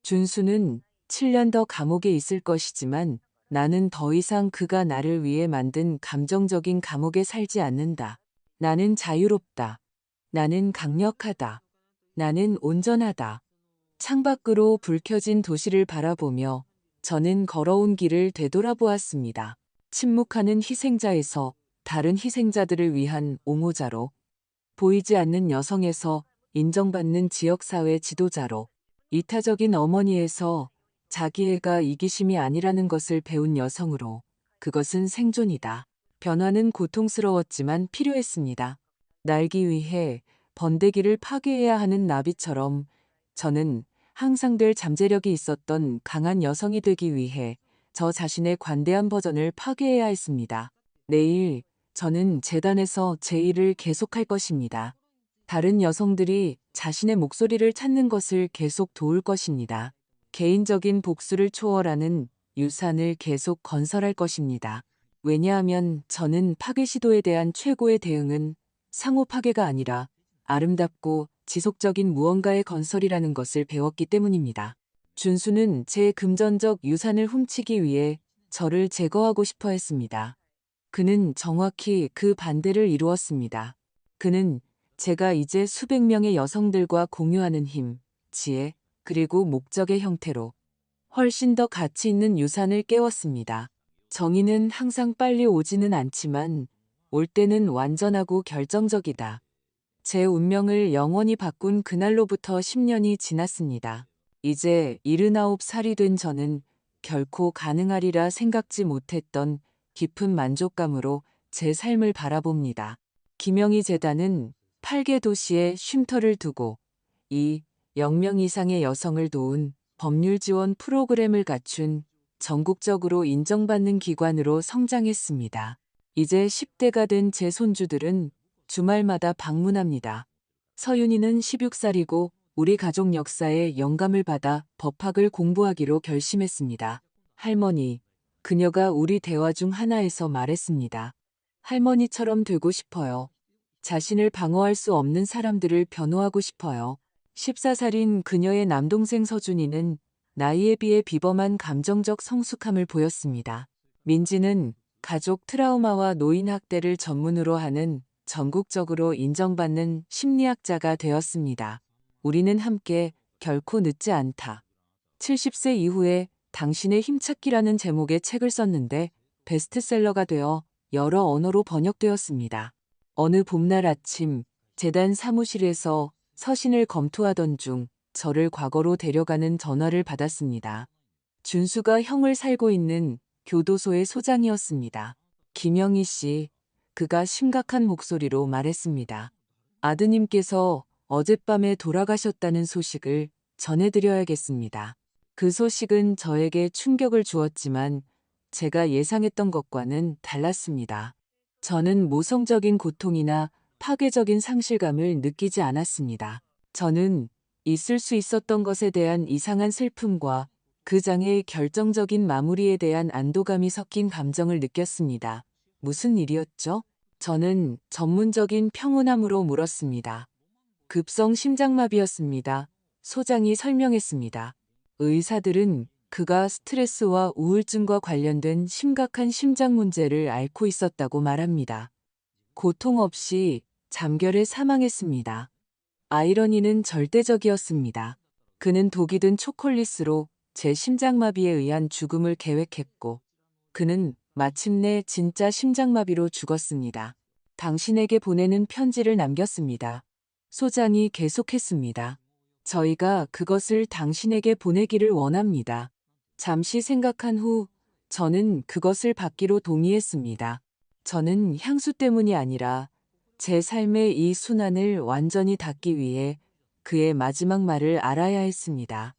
준수는 7년 더 감옥에 있을 것이지만 나는 더 이상 그가 나를 위해 만든 감정적인 감옥에 살지 않는다. 나는 자유롭다. 나는 강력하다. 나는 온전하다. 창밖으로 불 켜진 도시를 바라보며 저는 걸어온 길을 되돌아보았습니다. 침묵하는 희생자에서 다른 희생자들을 위한 옹호자로, 보이지 않는 여성에서 인정받는 지역사회 지도자로, 이타적인 어머니에서 자기 애가 이기심이 아니라는 것을 배운 여성으로, 그것은 생존이다. 변화는 고통스러웠지만 필요했습니다. 날기 위해 번데기를 파괴해야 하는 나비처럼 저는 항상 될 잠재력이 있었던 강한 여성이 되기 위해 저 자신의 관대한 버전을 파괴해야 했습니다. 내일 저는 재단에서 제 일을 계속할 것입니다. 다른 여성들이 자신의 목소리를 찾는 것을 계속 도울 것입니다. 개인적인 복수를 초월하는 유산을 계속 건설할 것입니다. 왜냐하면 저는 파괴 시도에 대한 최고의 대응은 상호 파괴가 아니라 아름답고 지속적인 무언가의 건설이라는 것을 배웠기 때문입니다. 준수는 제 금전적 유산을 훔치기 위해 저를 제거하고 싶어 했습니다. 그는 정확히 그 반대를 이루었습니다. 그는 제가 이제 수백 명의 여성들과 공유하는 힘, 지혜, 그리고 목적의 형태로 훨씬 더 가치 있는 유산을 깨웠습니다. 정의는 항상 빨리 오지는 않지만 올 때는 완전하고 결정적이다. 제 운명을 영원히 바꾼 그날로부터 10년이 지났습니다. 이제 79살이 된 저는 결코 가능하리라 생각지 못했던 깊은 만족감으로 제 삶을 바라봅니다. 김영희 재단은 8개 도시에 쉼터를 두고 0명 이상의 여성을 도운 법률 지원 프로그램을 갖춘 전국적으로 인정받는 기관으로 성장했습니다. 이제 10대가 된 제 손주들은 주말마다 방문합니다. 서윤이는 16살이고 우리 가족 역사에 영감을 받아 법학을 공부하기로 결심했습니다. 할머니, 그녀가 우리 대화 중 하나에서 말했습니다. 할머니처럼 되고 싶어요. 자신을 방어할 수 없는 사람들을 변호하고 싶어요. 14살인 그녀의 남동생 서준이는 나이에 비해 비범한 감정적 성숙함을 보였습니다. 민지는 가족 트라우마와 노인 학대를 전문으로 하는 전국적으로 인정받는 심리학자가 되었습니다. 우리는 함께 결코 늦지 않다. 70세 이후에 당신의 힘찾기라는 제목의 책을 썼는데 베스트셀러가 되어 여러 언어로 번역되었습니다. 어느 봄날 아침 재단 사무실에서 서신을 검토하던 중 저를 과거로 데려가는 전화를 받았습니다. 준수가 형을 살고 있는 교도소의 소장이었습니다. 김영희 씨, 그가 심각한 목소리로 말했습니다. 아드님께서 어젯밤에 돌아가셨다는 소식을 전해드려야겠습니다. 그 소식은 저에게 충격을 주었지만 제가 예상했던 것과는 달랐습니다. 저는 모성적인 고통이나 파괴적인 상실감을 느끼지 않았습니다. 저는 있을 수 있었던 것에 대한 이상한 슬픔과 그 장의 결정적인 마무리에 대한 안도감이 섞인 감정을 느꼈습니다. 무슨 일이었죠? 저는 전문적인 평온함으로 물었습니다. 급성 심장마비였습니다. 소장이 설명했습니다. 의사들은 그가 스트레스와 우울증과 관련된 심각한 심장 문제를 앓고 있었다고 말합니다. 고통 없이 잠결에 사망했습니다. 아이러니는 절대적이었습니다. 그는 독이 든 초콜릿으로 제 심장마비에 의한 죽음을 계획했고 그는 마침내 진짜 심장마비로 죽었습니다. 당신에게 보내는 편지를 남겼습니다. 소장이 계속했습니다. 저희가 그것을 당신에게 보내기를 원합니다. 잠시 생각한 후 저는 그것을 받기로 동의했습니다. 저는 향수 때문이 아니라 제 삶의 이 순환을 완전히 닫기 위해 그의 마지막 말을 알아야 했습니다.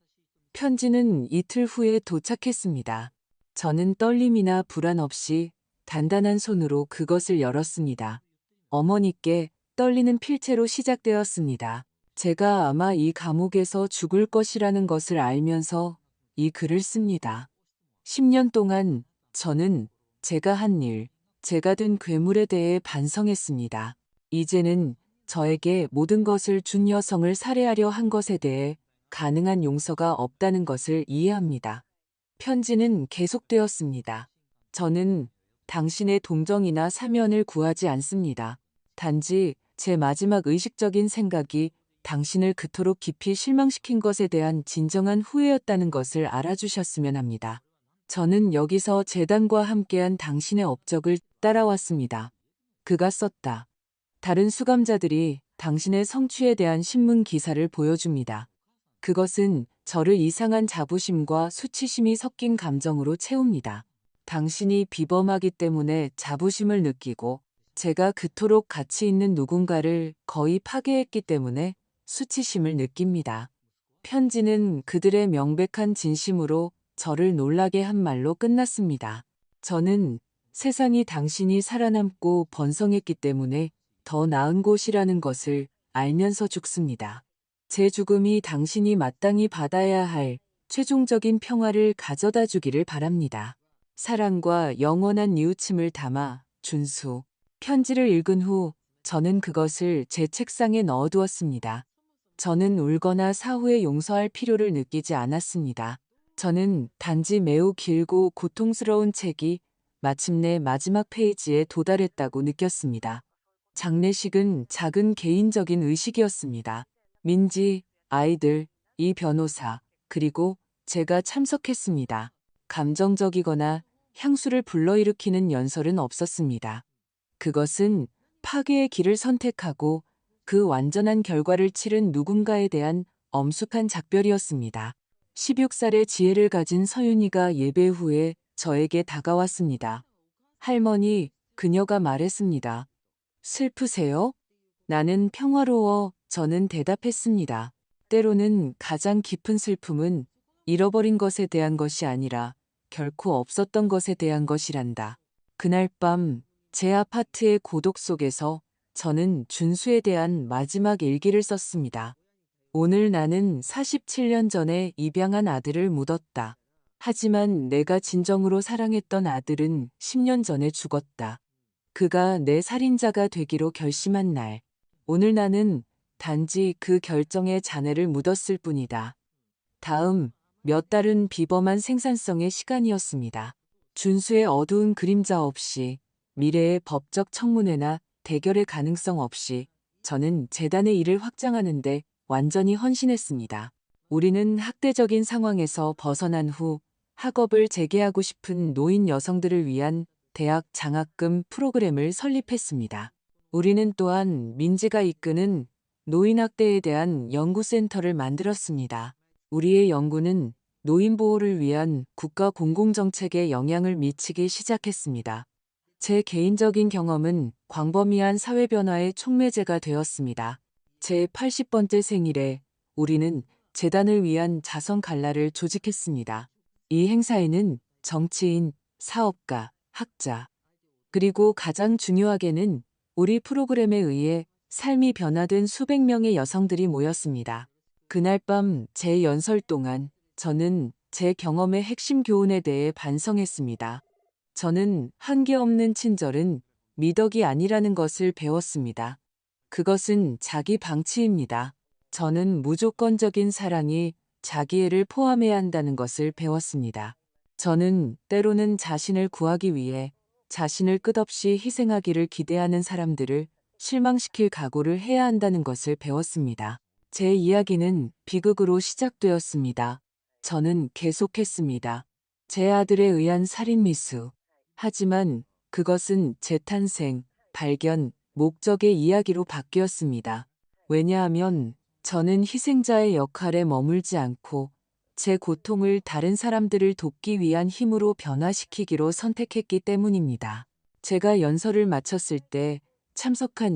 편지는 이틀 후에 도착했습니다. 저는 떨림이나 불안 없이 단단한 손으로 그것을 열었습니다. 어머니께 떨리는 필체로 시작되었습니다. 제가 아마 이 감옥에서 죽을 것이라는 것을 알면서 이 글을 씁니다. 10년 동안 저는 제가 한 일, 제가 된 괴물에 대해 반성했습니다. 이제는 저에게 모든 것을 준 여성을 살해하려 한 것에 대해 가능한 용서가 없다는 것을 이해합니다. 편지는 계속되었습니다. 저는 당신의 동정이나 사면을 구하지 않습니다. 단지 제 마지막 의식적인 생각이 당신을 그토록 깊이 실망시킨 것에 대한 진정한 후회였다는 것을 알아주셨으면 합니다. 저는 여기서 재단과 함께한 당신의 업적을 따라왔습니다. 그가 썼다. 다른 수감자들이 당신의 성취에 대한 신문 기사를 보여줍니다. 그것은 저를 이상한 자부심과 수치심이 섞인 감정으로 채웁니다. 당신이 비범하기 때문에 자부심을 느끼고 제가 그토록 가치 있는 누군가를 거의 파괴했기 때문에 수치심을 느낍니다. 편지는 그들의 명백한 진심으로 저를 놀라게 한 말로 끝났습니다. 저는 세상이 당신이 살아남고 번성했기 때문에 더 나은 곳이라는 것을 알면서 죽습니다. 제 죽음이 당신이 마땅히 받아야 할 최종적인 평화를 가져다 주기를 바랍니다. 사랑과 영원한 뉘우침을 담아 준수. 편지를 읽은 후 저는 그것을 제 책상에 넣어두었습니다. 저는 울거나 사후에 용서할 필요를 느끼지 않았습니다. 저는 단지 매우 길고 고통스러운 책이 마침내 마지막 페이지에 도달했다고 느꼈습니다. 장례식은 작은 개인적인 의식이었습니다. 민지, 아이들, 이 변호사, 그리고 제가 참석했습니다. 감정적이거나 향수를 불러일으키는 연설은 없었습니다. 그것은 파괴의 길을 선택하고 그 완전한 결과를 치른 누군가에 대한 엄숙한 작별이었습니다. 16살의 지혜를 가진 서윤이가 예배 후에 저에게 다가왔습니다. 할머니, 그녀가 말했습니다. 슬프세요? 나는 평화로워. 저는 대답했습니다. 때로는 가장 깊은 슬픔은 잃어버린 것에 대한 것이 아니라 결코 없었던 것에 대한 것이란다. 그날 밤 제 아파트의 고독 속에서 저는 준수에 대한 마지막 일기를 썼습니다. 오늘 나는 47년 전에 입양한 아들을 묻었다. 하지만 내가 진정으로 사랑했던 아들은 10년 전에 죽었다. 그가 내 살인자가 되기로 결심한 날. 오늘 나는 단지 그 결정에 잔해를 묻었을 뿐이다. 다음 몇 달은 비범한 생산성의 시간이었습니다. 준수의 어두운 그림자 없이, 미래의 법적 청문회나 대결의 가능성 없이 저는 재단의 일을 확장하는데 완전히 헌신했습니다. 우리는 학대적인 상황에서 벗어난 후 학업을 재개하고 싶은 노인 여성들을 위한 대학 장학금 프로그램을 설립했습니다. 우리는 또한 민지가 이끄는 노인학대에 대한 연구센터를 만들었습니다. 우리의 연구는 노인 보호를 위한 국가 공공정책에 영향을 미치기 시작했습니다. 제 개인적인 경험은 광범위한 사회 변화의 촉매제가 되었습니다. 제 80번째 생일에 우리는 재단을 위한 자선 갈라를 조직했습니다. 이 행사에는 정치인, 사업가, 학자, 그리고 가장 중요하게는 우리 프로그램에 의해 삶이 변화된 수백 명의 여성들이 모였습니다. 그날 밤 제 연설 동안 저는 제 경험의 핵심 교훈에 대해 반성했습니다. 저는 한계 없는 친절은 미덕이 아니라는 것을 배웠습니다. 그것은 자기 방치입니다. 저는 무조건적인 사랑이 자기애를 포함해야 한다는 것을 배웠습니다. 저는 때로는 자신을 구하기 위해 자신을 끝없이 희생하기를 기대하는 사람들을 실망시킬 각오를 해야 한다는 것을 배웠습니다. 제 이야기는 비극으로 시작되었습니다. 저는 계속했습니다. 제 아들에 의한 살인 미수. 하지만 그것은 재탄생, 발견, 목적의 이야기로 바뀌었습니다. 왜냐하면 저는 희생자의 역할에 머물지 않고 제 고통을 다른 사람들을 돕기 위한 힘으로 변화시키기로 선택했기 때문입니다. 제가 연설을 마쳤을 때 참석한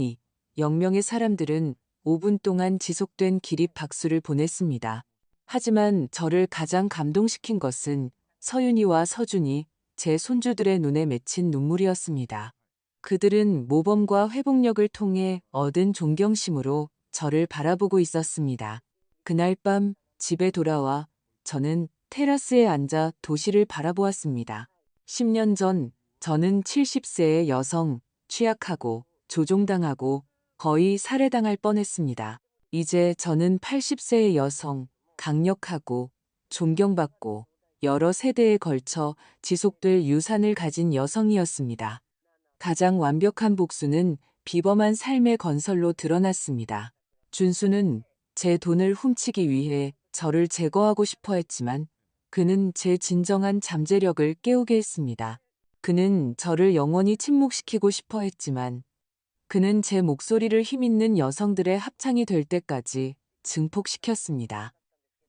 0명의 사람들은 5분 동안 지속된 기립 박수를 보냈습니다. 하지만 저를 가장 감동시킨 것은 서윤이와 서준이, 제 손주들의 눈에 맺힌 눈물이었습니다. 그들은 모범과 회복력을 통해 얻은 존경심으로 저를 바라보고 있었습니다. 그날 밤 집에 돌아와 저는 테라스에 앉아 도시를 바라보았습니다. 10년 전 저는 70세의 여성, 취약하고 조종당하고 거의 살해당할 뻔했습니다. 이제 저는 80세의 여성, 강력하고 존경받고 여러 세대에 걸쳐 지속될 유산을 가진 여성이었습니다. 가장 완벽한 복수는 비범한 삶의 건설로 드러났습니다. 준수는 제 돈을 훔치기 위해 저를 제거하고 싶어 했지만 그는 제 진정한 잠재력을 깨우게 했습니다. 그는 저를 영원히 침묵시키고 싶어 했지만 그는 제 목소리를 힘있는 여성들의 합창이 될 때까지 증폭시켰습니다.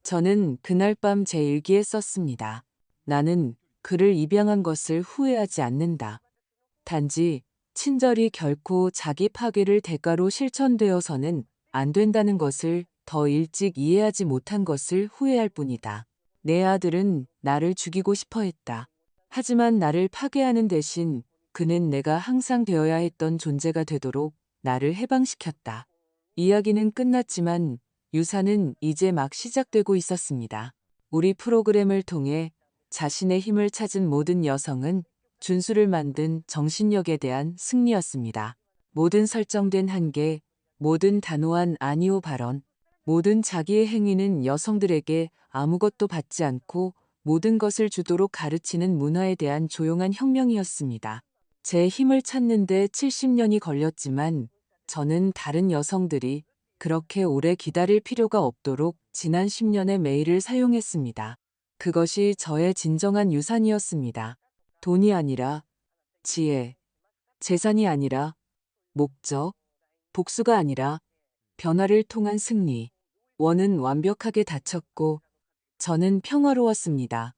저는 그날 밤 제 일기에 썼습니다. 나는 그를 입양한 것을 후회하지 않는다. 단지 친절이 결코 자기 파괴를 대가로 실천되어서는 안 된다는 것을 더 일찍 이해하지 못한 것을 후회할 뿐이다. 내 아들은 나를 죽이고 싶어 했다. 하지만 나를 파괴하는 대신 그는 내가 항상 되어야 했던 존재가 되도록 나를 해방시켰다. 이야기는 끝났지만 유산은 이제 막 시작되고 있었습니다. 우리 프로그램을 통해 자신의 힘을 찾은 모든 여성은 준수를 만든 정신력에 대한 승리였습니다. 모든 설정된 한계, 모든 단호한 아니오 발언, 모든 자기의 행위는 여성들에게 아무것도 받지 않고 모든 것을 주도록 가르치는 문화에 대한 조용한 혁명이었습니다. 제 힘을 찾는데 70년이 걸렸지만 저는 다른 여성들이 그렇게 오래 기다릴 필요가 없도록 지난 10년의 메일을 사용했습니다. 그것이 저의 진정한 유산이었습니다. 돈이 아니라 지혜, 재산이 아니라 목적, 복수가 아니라 변화를 통한 승리. 원은 완벽하게 닫혔고 저는 평화로웠습니다.